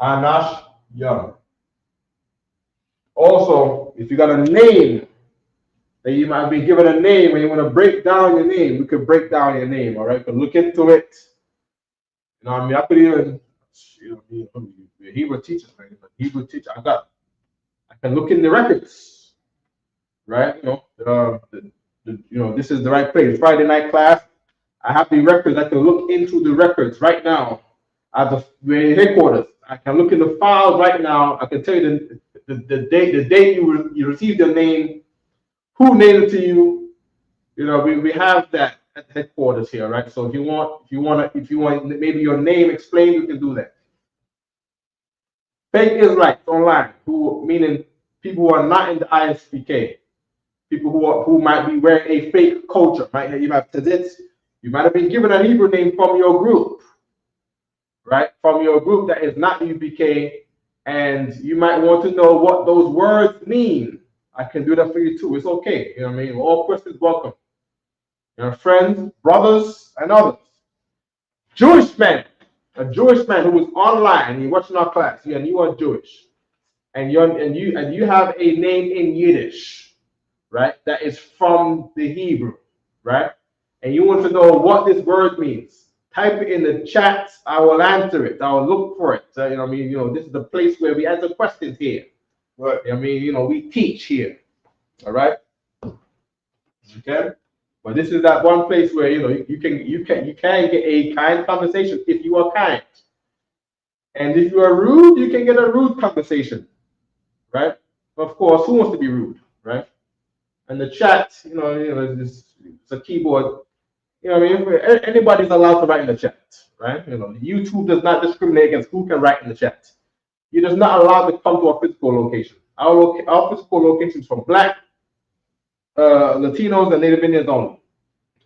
S1: Anash Young. Also, if you got a name that you might be given a name and you want to break down your name, we could break down your name, all right? But look into it. You know what I mean? I could even, Hebrew teachers, man. Hebrew teacher, I can look in the records, right? This is the right place. Friday night class. I have the records. I can look into the records right now at the headquarters. I can look in the files right now. I can tell you the date you received your name, who named it to you. We have that at headquarters here, right? So if you want maybe your name explained, you can do that. Fake Israelites online, meaning people who are not in the ISPK, People who might be wearing a fake culture, right? You have tzitz. You might have been given a Hebrew name from your group, right? From your group that is not UPK, and you might want to know what those words mean. I can do that for you too. It's okay. You know what I mean? All questions welcome. Your friends, brothers, and others. Jewish men, a Jewish man who is online, you're watching our class, and you are Jewish, and you have a name in Yiddish, right? That is from the Hebrew, right? And you want to know what this word means. Type it in the chat. I will answer it. I will look for it. You know what I mean? You know, this is the place where we answer questions here. Right. I mean, you know, we teach here. All right. Okay. But this is that one place where you know you can get a kind conversation if you are kind. And if you are rude, you can get a rude conversation. Right? Of course, who wants to be rude? Right? And the chat, it's a keyboard. You know what I mean? Anybody's allowed to write in the chat, right? You know, YouTube does not discriminate against who can write in the chat. You're just not allowed to come to our physical location. Our physical location is for Black, Latinos, and Native Indians only.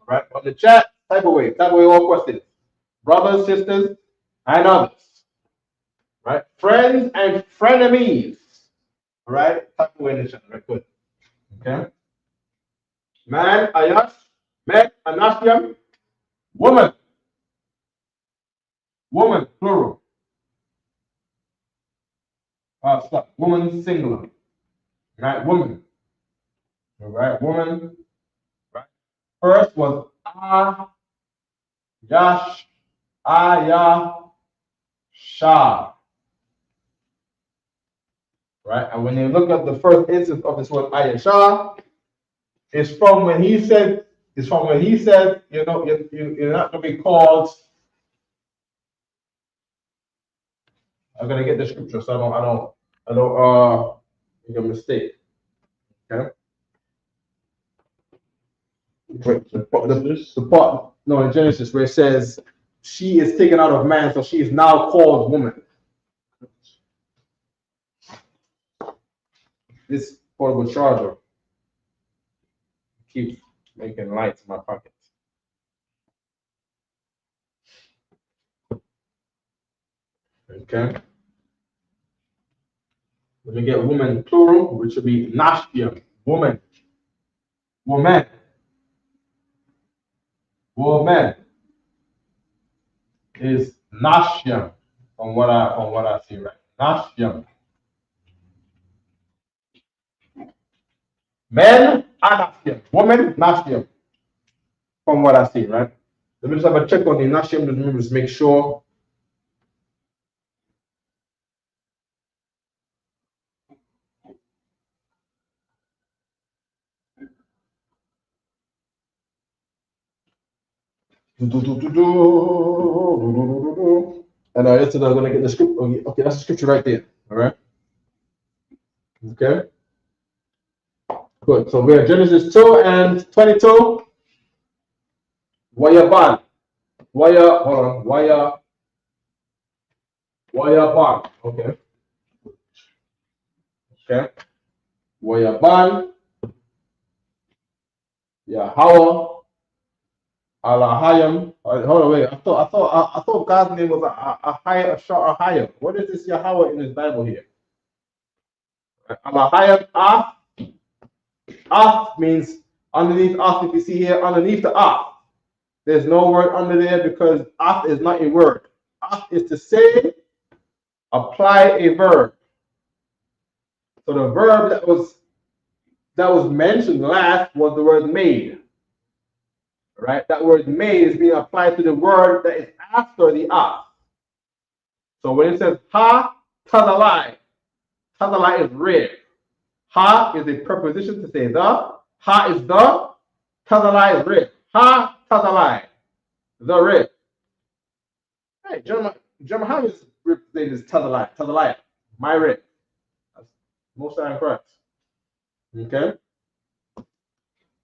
S1: Right? On the chat, type away all questions. Brothers, sisters, and others. Right? Friends and frenemies. All right? Type away in the chat. Right? Good. Okay? Man, Ayash, Met, Anashiam, woman. Woman, plural. Stop. Woman, singular. Right? Woman. All right? Woman. Right? First was Yash, Aya, Shah. Right? And when you look at the first instance of this word Ayashah, it's from when he said, you're not going to be called. I'm going to get the scripture so I don't make a mistake. Okay? Wait, the part, no, in Genesis where it says she is taken out of man, so she is now called woman. This portable charger keeps making lights in my pocket. Okay. Let me get woman plural, which would be nashtium. Woman. Woman. Woman is nashtium from what I see, right? Nashtium. Men are nashtium. Woman nashtium. From what I see, right? Let me just have a check on the nashtium, just make sure. And yesterday I'm gonna get the script. Okay, that's the scripture right there. All right. Okay. Good. So we're Genesis 2 and 22. Wayaban. Hold on. Wayaban. Okay. Okay. Wayaban. Yahweh. Alahayim. Hold on, wait. I thought God's name was Ahayim. What is this Yahweh in his Bible here? Alahayim. Af means underneath Af. If you see here, underneath the Af, there's no word under there because Af is not a word. Af is to say, apply a verb. So the verb that was mentioned last was the word made. Right? That word made is being applied to the word that is after the Af. So when it says ha tadalai, tadalai is red. Ha is a preposition to say the. Ha is the. Tadalai is red. Ha tadalai, the red. Hey, German, how is represented as tadalai? Tadalai, my red. That's most time correct. Okay.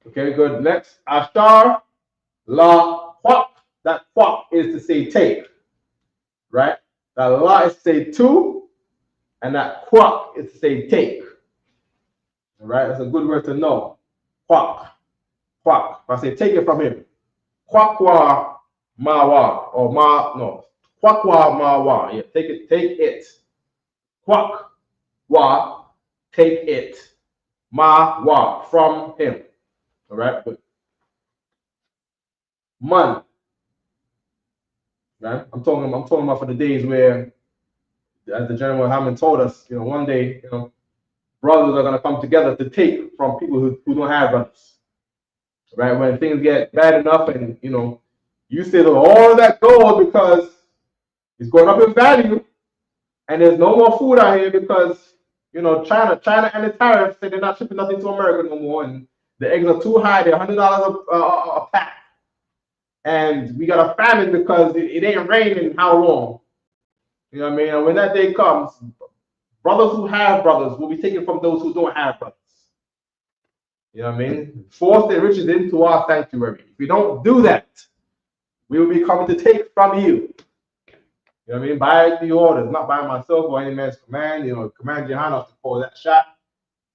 S1: Okay, good. Next, ashar la quak. That quak is to say take. Right? That la is to say to, and that quak is to say take. All right, that's a good word to know. Quack. Quack. I say, take it from him. Quackwa mawa. Or ma, no. Quackwa mawa. Yeah, take it. Quackwa, take it. Mawa, from him. All right, good. Man. Right? I'm talking about for the days where, as the General Hammond told us, one day, brothers are gonna come together to take from people who don't have brothers. Right? When things get bad enough and you still all that gold because it's going up in value and there's no more food out here because China and the tariffs say they're not shipping nothing to America no more, and the eggs are too high, they're $100 a pack. And we got a famine because it ain't raining how long? You know what I mean? And when that day comes, brothers who have brothers will be taken from those who don't have brothers. You know what I mean? Force their riches into our sanctuary. If we don't do that, we will be coming to take from you. You know what I mean? By the orders, not by myself or any man's command. Command Johanna to call that shot.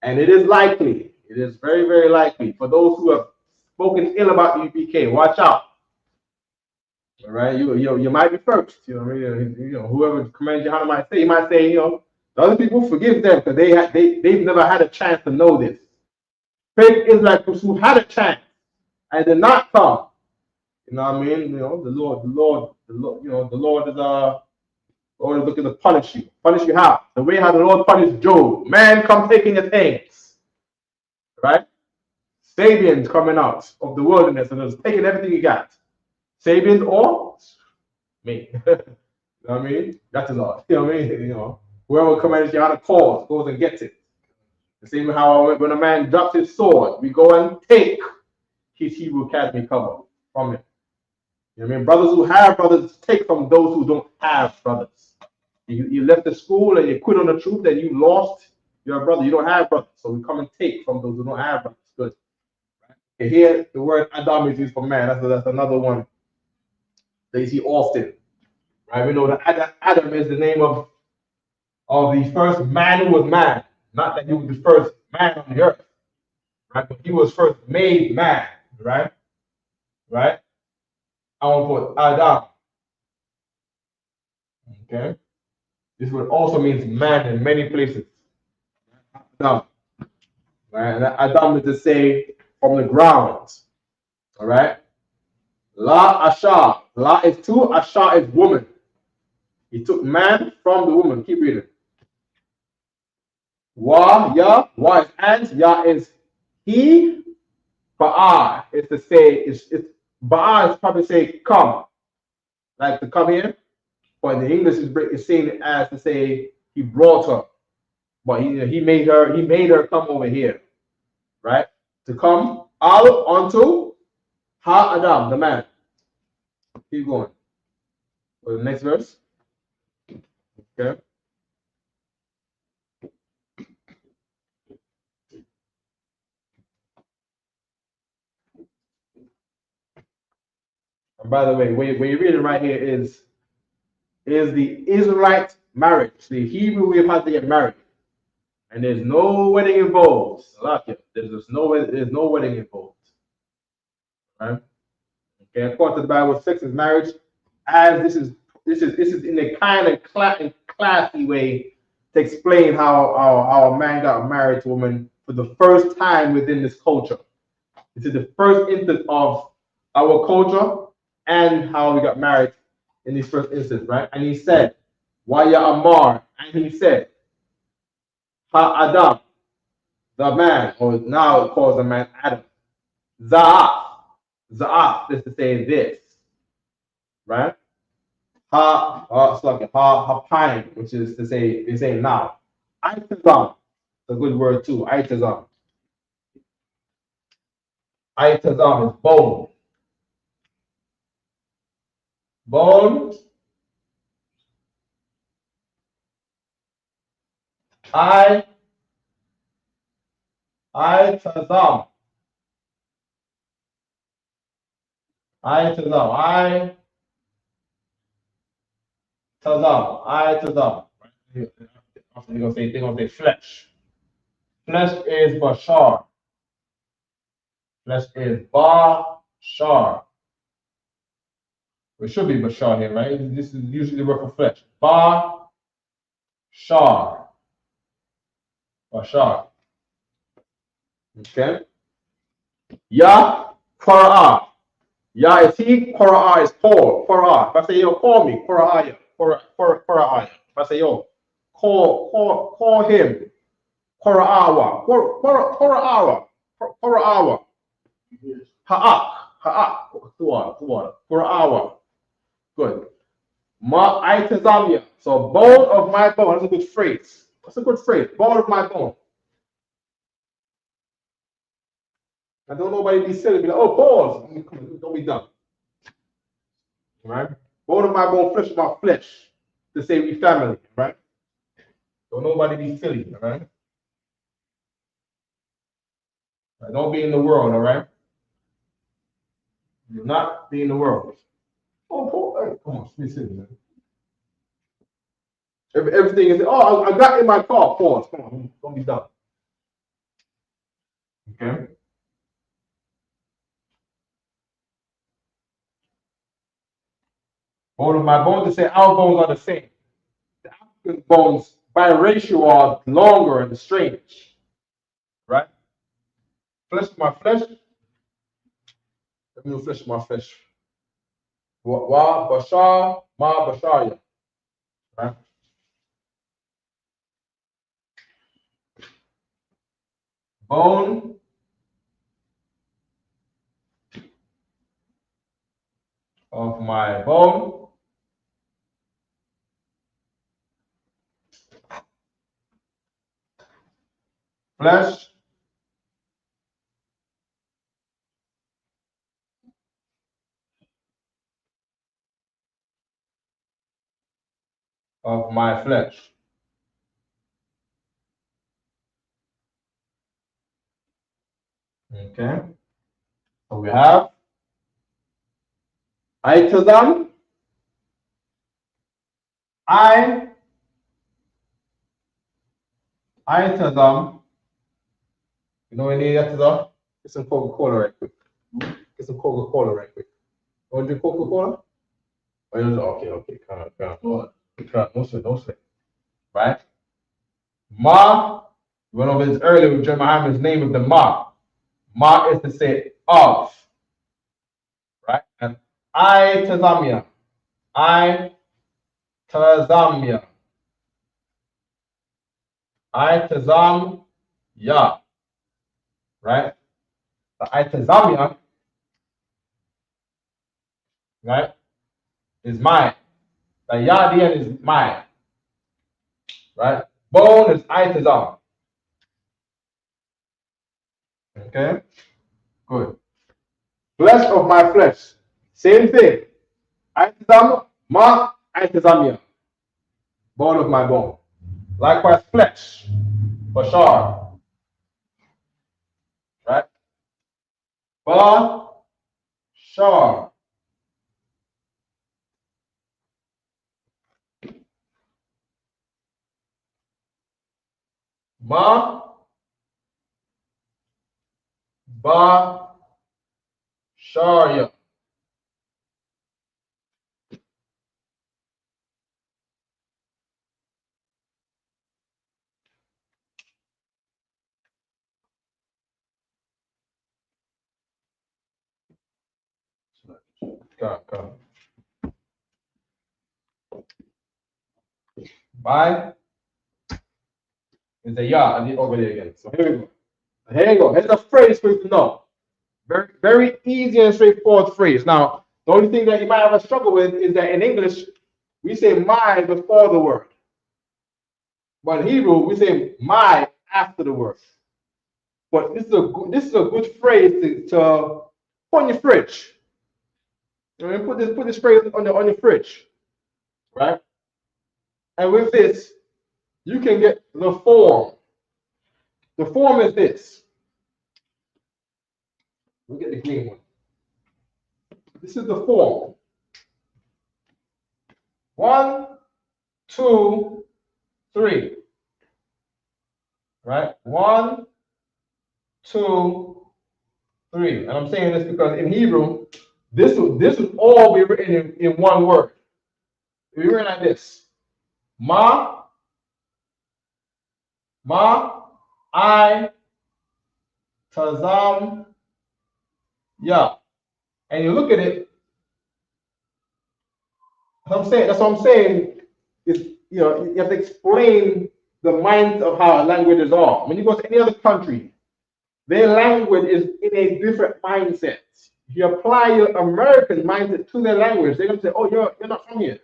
S1: And it is likely, it is very, very likely for those who have spoken ill about the UPK. Watch out. All right, you might be first. You know what I mean? Whoever Command Johanna might say, he might say, the other people forgive them because they've never had a chance to know this. Fake Israelites who had a chance and did not come. You know what I mean? The Lord is looking to punish you. Punish you how? The way how the Lord punished Job. Man, come taking your things. Right? Sabians coming out of the wilderness and just taking everything you got. Sabians or me. You know what I mean? That's the Lord. You know what I mean? Whoever commands you out of cause goes and gets it. The same how when a man drops his sword, we go and take his Hebrew Academy cover from him. You know what I mean? Brothers who have brothers take from those who don't have brothers. You left the school and you quit on the truth and you lost your brother. You don't have brothers. So we come and take from those who don't have brothers. Good. Right? Here, the word Adam is used for man. That's another one that you see often. Right? We know that Adam is the name of the first man who was man. Not that he was the first man on the earth. Right? But he was first made man. Right? Right? I want to put Adam. Okay? This word also means man in many places. Adam. Right? And Adam is to say from the ground. All right? La Asha. La is two, Asha is woman. He took man from the woman. Keep reading. Wa, ya, wa is and, ya is he. Ba'a is to say, it's Ba'a is probably say come. Like to come here. But in the English is saying as to say he brought her. But he made her come over here. Right? To come out onto Ha Adam, the man. Keep going. For the next verse. Okay. And by the way, when you read it right here is the Israelite marriage. The Hebrew way of how to get married. And there's no wedding involved. There's no wedding involved. Right? Okay, according to the Bible, sex is marriage, as this is in a kind of classy way to explain how a man got married to a woman for the first time within this culture. This is the first instance of our culture and how we got married in this first instance, right? And he said, Waya Amar, and he said, Ha Adam, the man, or now it calls the man Adam. Za'af is to say this, right? Hapine, which is to say, they say now. Aitazam, it's a good word too. Aitazam. Aitazam is bone. Bone. Aitazam. Aitazam. Aitazam. After they're gonna say flesh. Flesh is bashar. Flesh is Bashar. It should be Bashar here, right? This is usually the word for flesh. Bashar. Bashar. Okay. Ya Qara'a. Ya is he, Qara'a is Paul. Qara'a. If I say, yo, call me, Qara'a. Qara'a. If I say, yo, call him. Qara'awa. Qara'awa.
S2: Yes.
S1: Ha'ak. Qura'awa. Good. Itazamia. So bone of my bone. That's a good phrase. That's a good phrase. Bone of my bone. I don't know nobody be silly. Be like, oh, pause. Come on, don't be dumb. Right? Bone of my bone, flesh of my flesh. To say we family, right? Don't nobody be silly, all right? Don't be in the world, all right? Do not be in the world. Oh, Paul, hey, come on, be silly, man. Everything is, oh, I got in my car. Pause. Come on, don't be dumb. Okay? Bone of my bones, to say our bones are the same. The African bones, biracial, are longer and strange. Right? Flesh of my flesh. Let me do flesh of my flesh. Wa bashar, ma basharya. Right? Bone of my bone. Flesh of my flesh. Okay. So we have Itazam. Itazam. You know what I need Itazam? Get some Coca-Cola right quick. Get some Coca-Cola right quick. You want to drink Coca-Cola? Okay. Calm. No sweat. Right? Ma. We went over this earlier with John Muhammad's name of the Ma. Ma is to say of. Right? And Itazamia. Itazamia. Itazam ya. Right? The Itazamia, right, is mine. The ya at the end is mine. Right? Bone is Itazam. Okay? Good. Flesh of my flesh. Same thing. Itazam, ma, Itazamia. Bone of my bone. Likewise, flesh. Bashar. Right? Bashar. Ma, ba, sharya. Come. Bye. Is a ya over there again. So here we go. Here's a phrase for you to know. Very, very easy and straightforward phrase. Now, the only thing that you might have a struggle with is that in English, we say my before the word. But in Hebrew, we say my after the word. But this is a good phrase to put on your fridge. You know, put this phrase on your fridge, right? And with this, you can get the form. The form is this. We'll get the green one. This is the form. 1, 2, 3. Right? 1, 2, 3. And I'm saying this because in Hebrew, this would all be written in one word. It would be written like this. Ma, I, Tazam, Ya. And you look at it, that's what I'm saying is, you have to explain the minds of how languages are. When you go to any other country, their language is in a different mindset. If you apply your American mindset to their language, they're going to say, oh, you're not from here.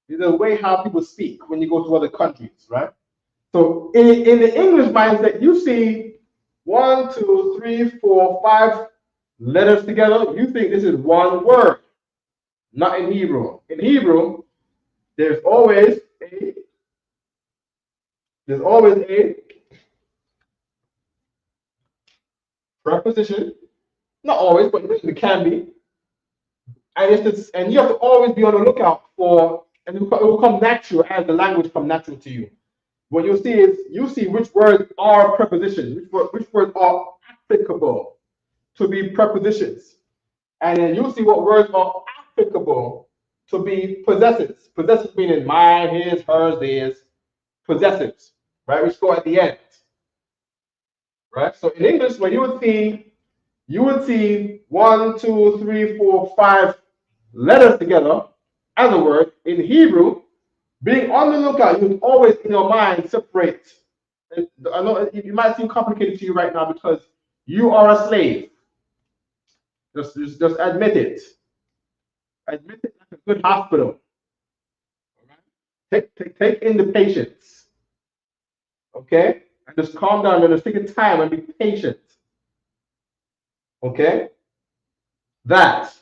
S1: It's the way how people speak when you go to other countries, right? So in the English mindset, you see 1, 2, 3, 4, 5 letters together. You think this is one word. Not in Hebrew. In Hebrew, there's always a preposition. Not always, but it can be. And you have to always be on the lookout for, and it will come natural as the language comes natural to you. What you'll see is which words are prepositions, which words are applicable to be prepositions. And then you'll see what words are applicable to be possessives. Possessives meaning mine, his, hers, theirs. Possessives, right? Which go at the end. Right? So in English, when you would see 1, 2, 3, 4, 5 letters together as a word. In Hebrew, being on the lookout, you would always in your mind separate. And I know it might seem complicated to you right now because you are a slave. Just admit it. Admit it like a good hospital. Take in the patience. Okay? And just calm down and just take your time and be patient. Okay? That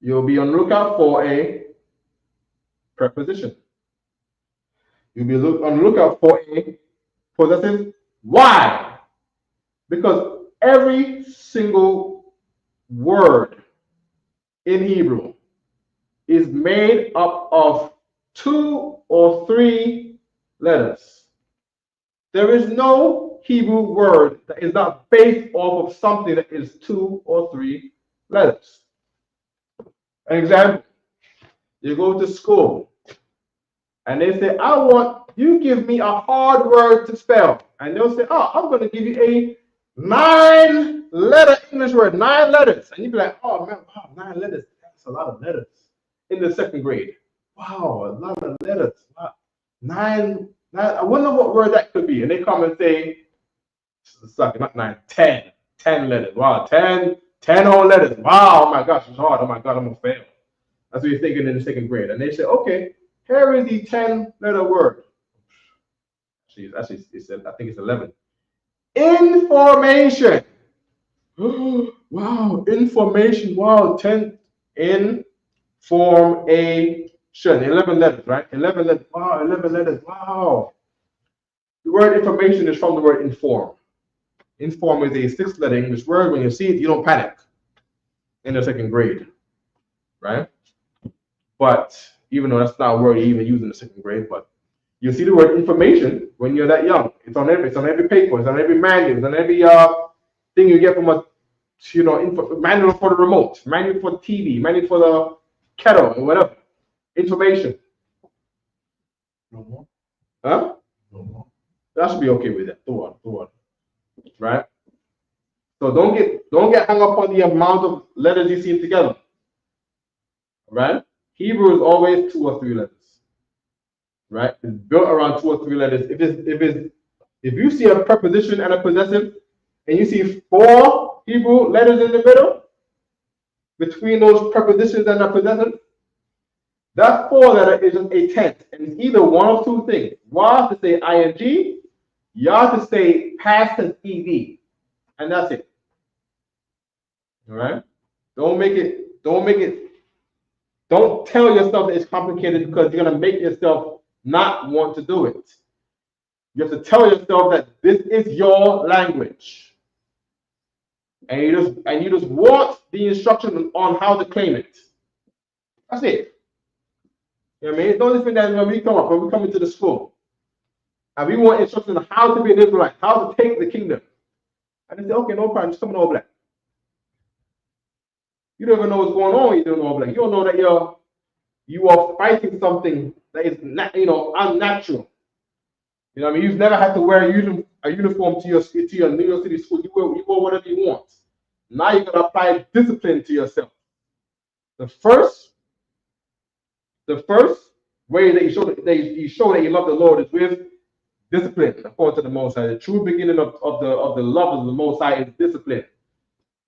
S1: you'll be on the lookout for a preposition. You'll be on the lookout for a possessive. Why? Because every single word in Hebrew is made up of 2 or 3 letters. There is no Hebrew word that is not based off of something that is 2 or 3 letters. An example, you go to school and they say, I want you give me a hard word to spell. And they'll say, oh, I'm going to give you a 9-letter English word, 9 letters. And you'd be like, oh man, wow, 9 letters. That's a lot of letters in the 2nd grade. Wow, a lot of letters. Wow. 9, I wonder what word that could be. And they come and say, suck, not 9, 10 letters. Wow, 10 whole letters. Wow, oh my gosh, it's hard. Oh my God, I'm going to fail. That's what you're thinking in the 2nd grade. And they say, okay, here is the 10-letter word. Actually, I think it's 11. Information. Wow, information. Wow, 10 information. 11 letters, right? 11 letters. Wow, 11 letters. Wow. The word information is from the word inform. Inform is a 6-letter English word. When you see it, you don't panic in the 2nd grade, right? But even though that's not a word you even use in the 2nd grade, but you see the word information when you're that young. It's on every paper, it's on every manual, it's on every thing you get from a manual for the remote, manual for the TV, manual for the kettle, or whatever. Information.
S2: No more.
S1: Huh?
S2: No more.
S1: That should be okay with that. Go on. Right? So don't get hung up on the amount of letters you see together. Right? Hebrew is always 2 or 3 letters. Right? It's built around 2 or 3 letters. If you see a preposition and a possessive, and you see 4 Hebrew letters in the middle, between those prepositions and a possessive, that 4 letter is just a tense, and it's either one of 2 things. Wa to say ing, ya to say past tense ed, and that's it. All right? Don't tell yourself that it's complicated because you're gonna make yourself not want to do it. You have to tell yourself that this is your language, and you just want the instruction on how to claim it. That's it. You know what I mean? It's no different than when we come into the school, and we want instructions on how to be an Israelite, how to take the kingdom. And they say, okay, no problem, just come in all black. You don't even know what's going on when you're doing all black. You don't know that you are fighting something that is not, unnatural. You know what I mean? You've never had to wear a uniform to your New York City school. You wear whatever you want. Now you're gonna apply discipline to yourself. The first way that you show that you love the Lord is with discipline, according to the Most High. The true beginning of the love of the Most High is discipline.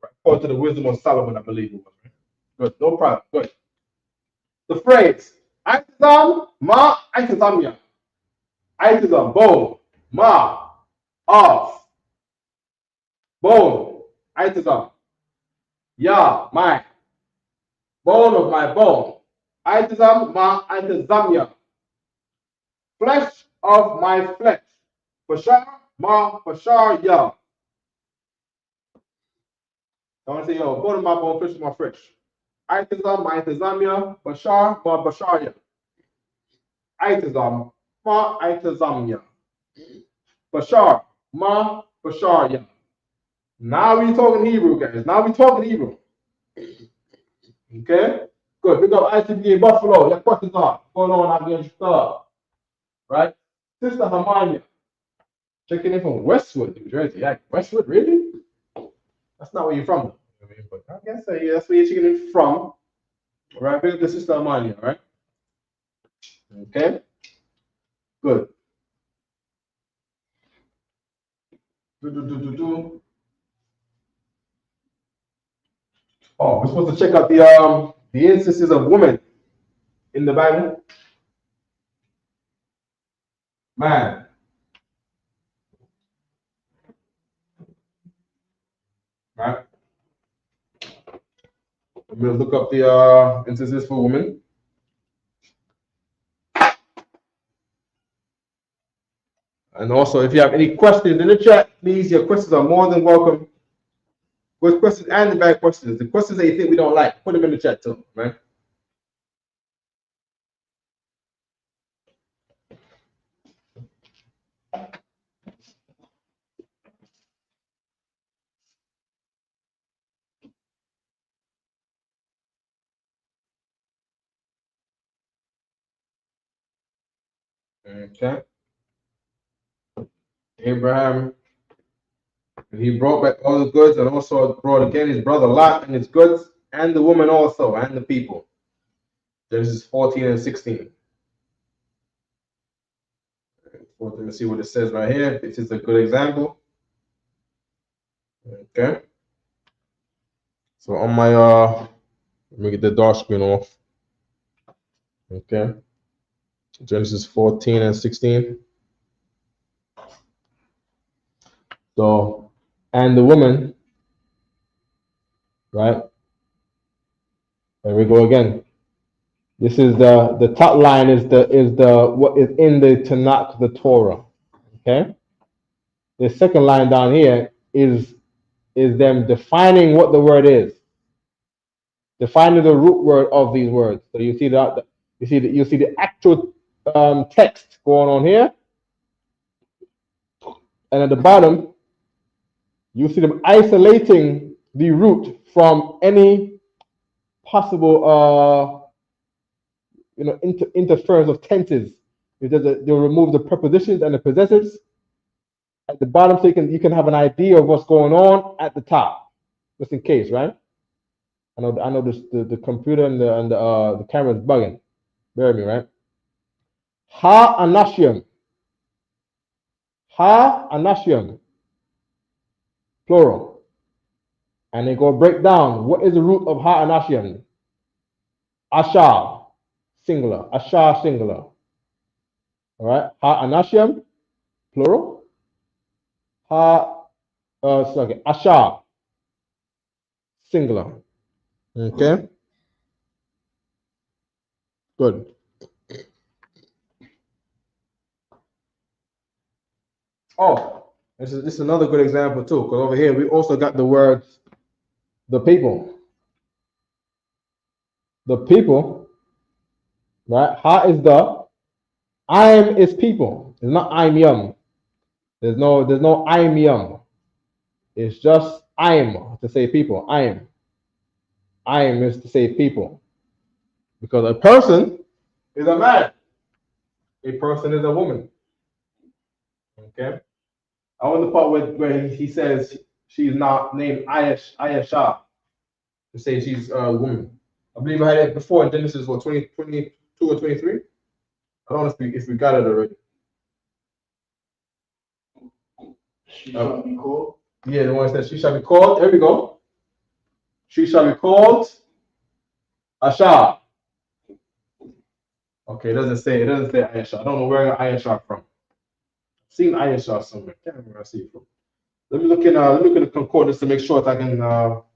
S1: Right? According to the wisdom of Solomon, I believe it was. Right? Good, no problem. Good. The phrase "Aitizam ma aitizamya." Aitizam, bone, ma, off, bone, aitizam, ya, my, bone of my bone. Aitizam ma aitizamya. Flesh of my flesh. Bashar ma bashar ya. I want to say, bone of my bone, flesh of my flesh. Aitizam ma aitizamya. Bashar ma bashar ya. Aitizam ma aitizamya. Bashar ma bashar ya. Now we talking Hebrew, guys. Now we talking Hebrew. Okay? Good. We got ICB Buffalo. Your questions are going on out against Star. Right? Sister Hamanya. Checking in from Westwood, New Jersey. Yeah, Westwood, really? That's not where you're from, though. But I guess yeah, that's where you're checking in from. All right? Big up the Sister Hamanya, all right? Okay? Good. Oh, we're supposed to check out the instances of women in the Bible. Man. Right? I'm going to look up the instances for women. And also, if you have any questions in the chat, please, your questions are more than welcome. Good questions and the bad questions. The questions that you think we don't like, put them in the chat too, right? Okay. Abraham, he brought back all the goods and also brought again his brother Lot and his goods and the woman also and the people. Genesis 14 and 16. Let me see what it says right here. This is a good example. Okay. So on my let me get the dark screen off. Okay. Genesis 14 and 16. So, and the woman, right? There we go again. This is the top line is the what is in the Tanakh, the Torah. Okay. The second line down here is them defining what the word is, defining the root word of these words. So you see that you see the actual text going on here, and at the bottom you see them isolating the root from any possible interference of tenses. They'll remove the prepositions and the possessors at the bottom, so you can have an idea of what's going on at the top, just in case, right? I know the computer and the camera is bugging. Bear with me, right? Ha anashium, plural, and they go break down what is the root of ha anashium. Asha, singular. Asha, singular. All right. Ha anashium, plural. Asha, singular. Okay. Good. Oh, this is another good example too, because over here we also got the words the people. The people, right? Ha is the, I'm is people. It's not I'm young. There's no I'm young. It's just I'm to say people. I'm is to say people. Because a person is a man. A person is a woman. Okay? I want the part where he says she's not named Ayasha to say she's a woman. I believe I had it before in Genesis, what, 22 or 23? I don't know if we got it already.
S2: She shall be called.
S1: Yeah, the one that says she shall be called. There we go. She shall be called Asha. Okay, it doesn't say Ayasha. I don't know where I got Ayasha from. I've seen Ayasha somewhere. I can't remember where I see it from. Let me look in the concordance to make sure that I can know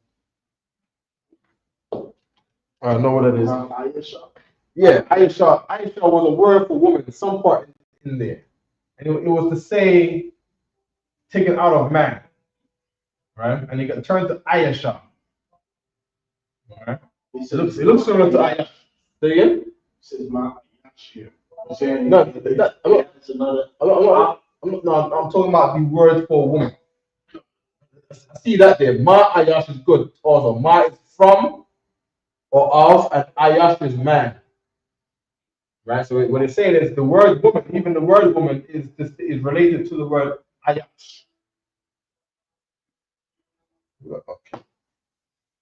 S1: what it is.
S2: Ayasha.
S1: Yeah, Ayasha. Ayasha was a word for woman, some part in there. And it was to say taken out of man. Right? And you can turn to Ayasha. Right? It looks similar to Ayasha. Say again?
S2: It says my here.
S1: No, I'm talking about the word for woman. I see that there. Ma Ayash is good. Also, Ma is from or of, and Ayash is man. Right? So what it's saying is the word woman, even the word woman is related to the word Ayash.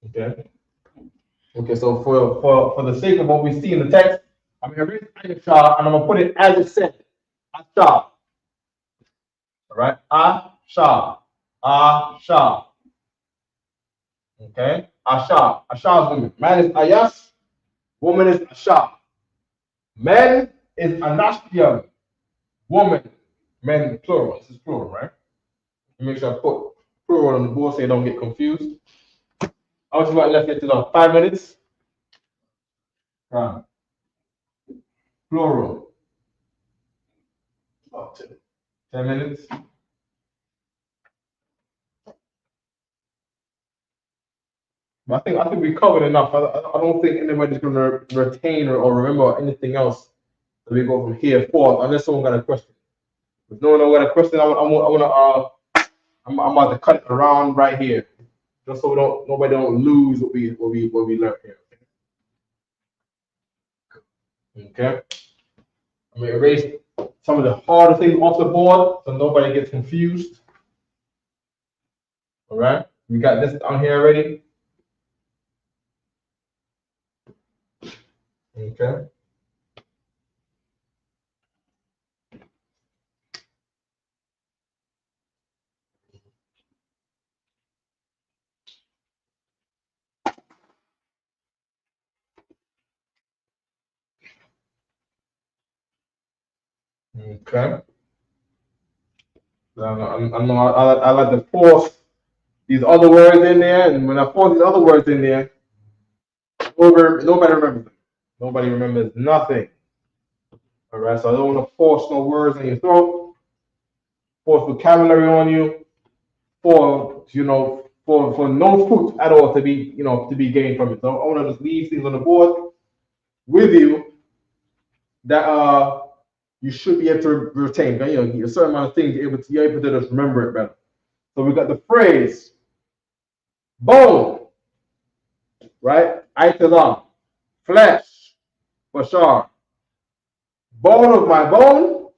S1: Okay. Okay, so for the sake of what we see in the text, I'm going to read Ayasha and I'm going to put it as it said. Asha. All right? Asha. Asha. Okay? Asha. Asha is woman. Man is Ayash. Woman is Asha. Men is Anashtiam. Woman. Men plural. This is plural, right? Make sure I put plural on the board so you don't get confused. How much about left here to know? 5 minutes? Right. Plural.
S2: About
S1: 10 minutes? But I think we covered enough. I don't think anybody's going to retain or remember anything else that we go from here forward, unless someone got a question. If no one got a question, I'm about to cut it around right here, just so nobody don't lose what we learned here. Okay. I'm gonna erase some of the harder things off the board so nobody gets confused. All right. We got this down here already. Okay. Okay. I like to force these other words in there, and when I force these other words in there, nobody remembers them. Nobody remembers nothing. All right. So I don't want to force no words in your throat, force vocabulary on you, for no fruit at all to be gained from it. So I want to just leave things on the board with you that you should be able to retain. A certain amount of things you're able to just remember it better. So we got the phrase bone, right? Aitazam, flesh, bashar. Bone of my bone,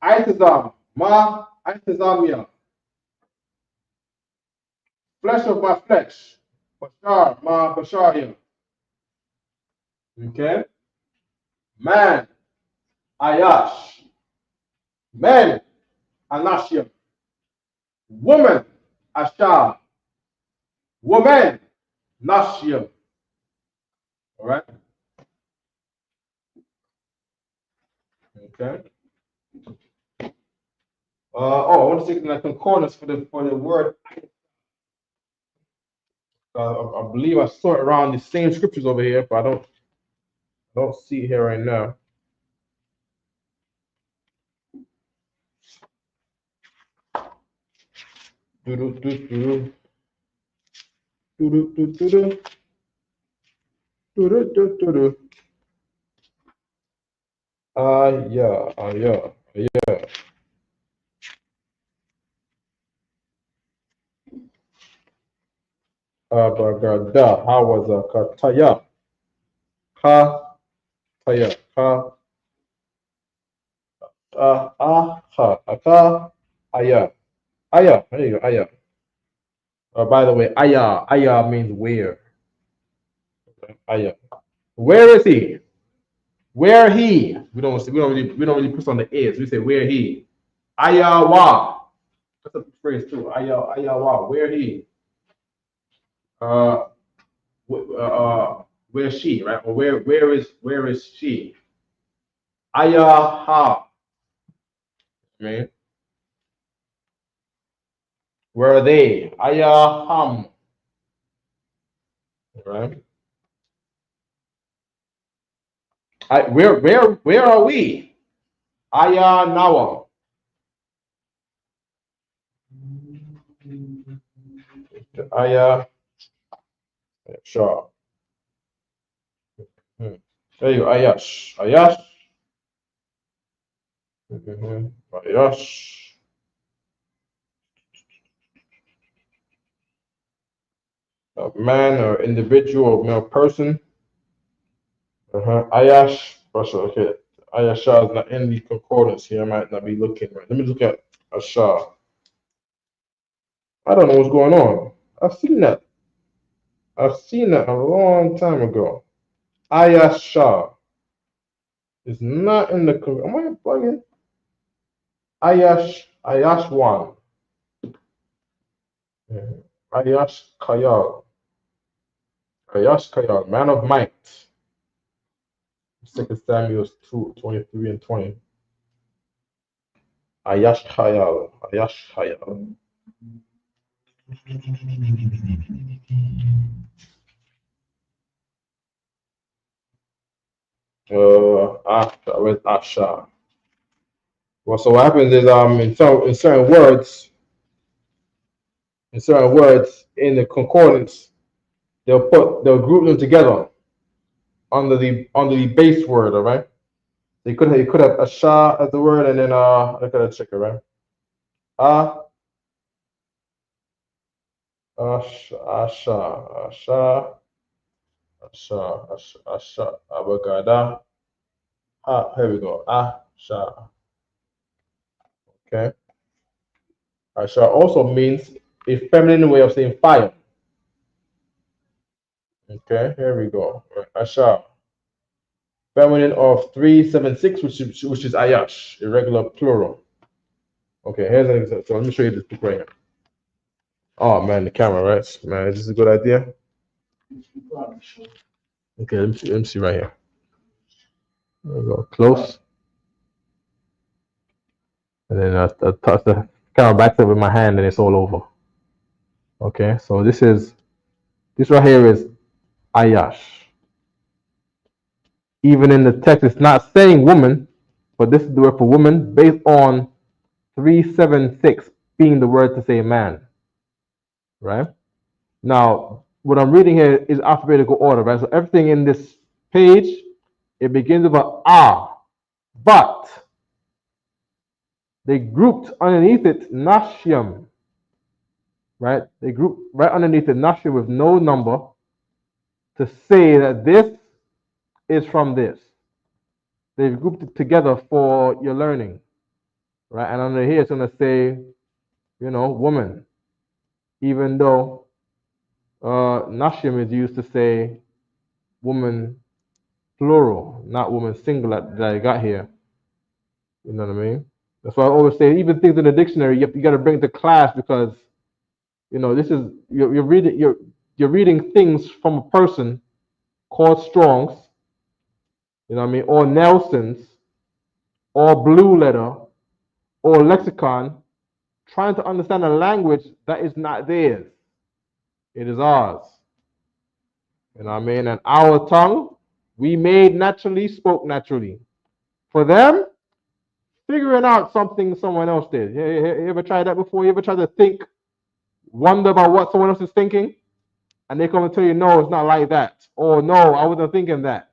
S1: aitazam, ma aitazamia. Flesh of my flesh, bashar, ma basharia. Okay? Man, ayash. Men, anashia. Woman, asha. Woman, nashia. All right? Okay. I want to take the concordance for the word. I believe I saw it around the same scriptures over here, but I don't see it here right now. Yeah. Abagada. Hawazakataya. Taya. Aya. Aya. There you go. Aya. By the way, aya. Aya means where. Aya. Where is he? Where he? We don't really put on the is. We say where he. Ayawa. That's a phrase too. Ayawa. Where he? Uh, where's she? Right? Or where is she? Ayaha. Man. Where are they? Ayaham. Right? Where are we? Ayanawa. Aya. Sure. There you go. Ayash. Ayash. Ayash. A man or individual or male person. Ayash. Okay. Ayasha is not in the concordance here. I might not be looking right. Let me look at Asha. I don't know what's going on. I've seen that. I've seen that a long time ago. Ayasha is not in the. Am I bugging? ASHAWAN. Ayash Kayal. Ayash Kayal, man of might. 2 Samuel 2:23 and 20. Ayash Kayal. Ayash Kayal. Where's Asha? Well, so what happens is in certain words in the concordance, they'll group them together under the base word, all right? You could have Asha as the word, and then I could have check it, right? Asha, Abagada. Here we go. Asha. Okay. Asha also means a feminine way of saying fire. Okay, here we go. Asha. Feminine of 376, which is Ayash, irregular plural. Okay, here's an example. So let me show you this book right here. Oh man, the camera, right? Man, is this a good idea? Okay, let me see right here. There we go. Close. And then I touch the camera back up with my hand and it's all over. Okay, so this right here is Ayash. Even in the text, it's not saying woman, but this is the word for woman based on 376 being the word to say man. Right? Now, what I'm reading here is alphabetical order, right? So everything in this page, it begins with a but they grouped underneath it Nashiam, right? They grouped right underneath it Nashiam with no number to say that this is from this. They've grouped it together for your learning, right? And under here it's going to say, woman, even though Nashim is used to say woman plural, not woman singular that I got here. You know what I mean? That's why I always say, even things in the dictionary, you got to bring it to class because, this is you're reading things from a person called Strong's, you know what I mean, or Nelson's, or Blue Letter, or Lexicon, trying to understand a language that is not theirs. It is ours. You know what I mean? And our tongue, we made naturally, spoke naturally. For them, figuring out something someone else did. You ever tried that before? You ever tried to wonder about what someone else is thinking? And they come and tell you, no, it's not like that. Or no, I wasn't thinking that.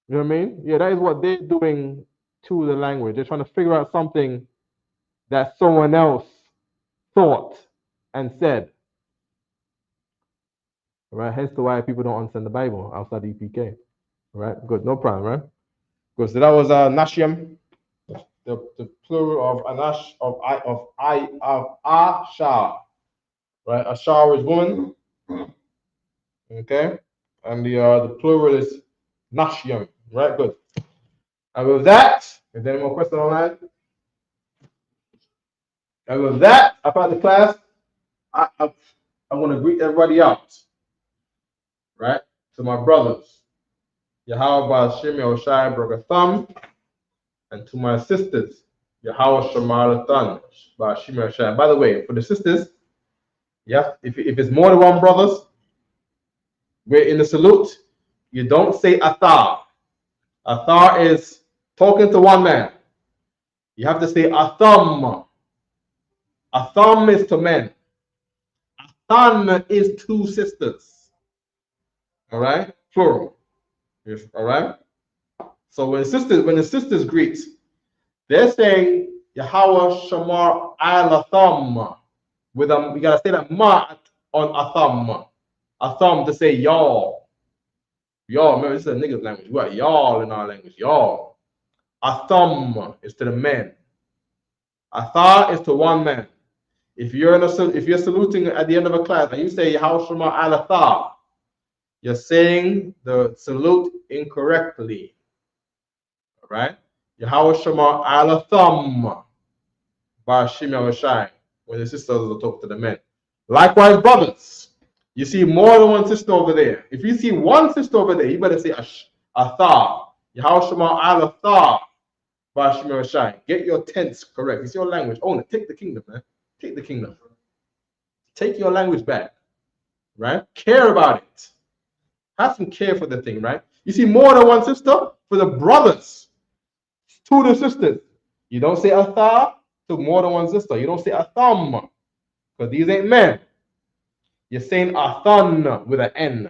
S1: You know what I mean? Yeah, that is what they're doing to the language. They're trying to figure out something that someone else thought and said. Right? Hence to why people don't understand the Bible outside the EPK. Right? Good, no problem, right? Good. So that was Nashim, the plural of Anash of Asha. Right? Asha is woman. Okay? And the plural is Nashim. Right? Good. And with that, is there any more questions online? And with that, about the class, I want to greet everybody out. Right? To my brothers. Yahweh Bashim Yoshai Bragatham. And to my sisters, Yahweh Shamaratan Bashim Yoshai. By the way, for the sisters, if it's more than one brothers, we're in the salute, you don't say Athar. Athar is talking to one man. You have to say Atham. Atham is to men. Athan is two sisters. All right? Plural. Yes, all right? So when the sisters greet, they're saying Yahweh Shamar Alatham. With you gotta say that ma on Atham. Atham to say y'all. Y'all, remember this is a nigga's language. We got y'all in our language. Y'all. Atham is to the men. Athar is to one man. If you're saluting at the end of a class and you say Yahweh Shamar Alathar, you're saying the salute incorrectly. All right? Yahweh Shamar Alatham Bashim Yahweh when the sisters will talk to the men. Likewise, brothers, you see more than one sister over there. If you see one sister over there, you better say Athar. Yahweh Shamar Alathar Bashim Yahweh. Get your tense correct. It's your language. Own it. Take the kingdom, man. Take the kingdom. Take your language back. Right? Care about it. Have some care for the thing, right? You see more than one sister for the brothers. To the sisters. You don't say Athar to more than one sister. You don't say Atham. Because these ain't men. You're saying Athan with an N.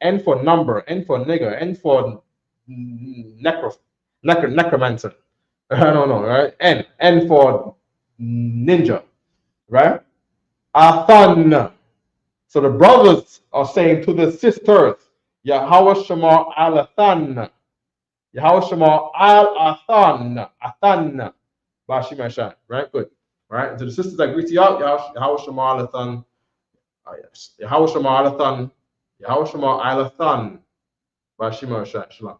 S1: N for number, N for nigger, N for necromancer. I don't know, right? N for ninja, right? Athan. So the brothers are saying to the sisters, Yahweh Shamar Alathan. Yahweh Shamar Al-Athan. Athan. Bashim Yashai. Right? Good. Right? And to the sisters that greet you out, Yahweh Shamar Alathan. Oh, yes. Yahweh Shamar Alathan. Yahweh Shamar Alathan. Bashim Yashai. Shalom.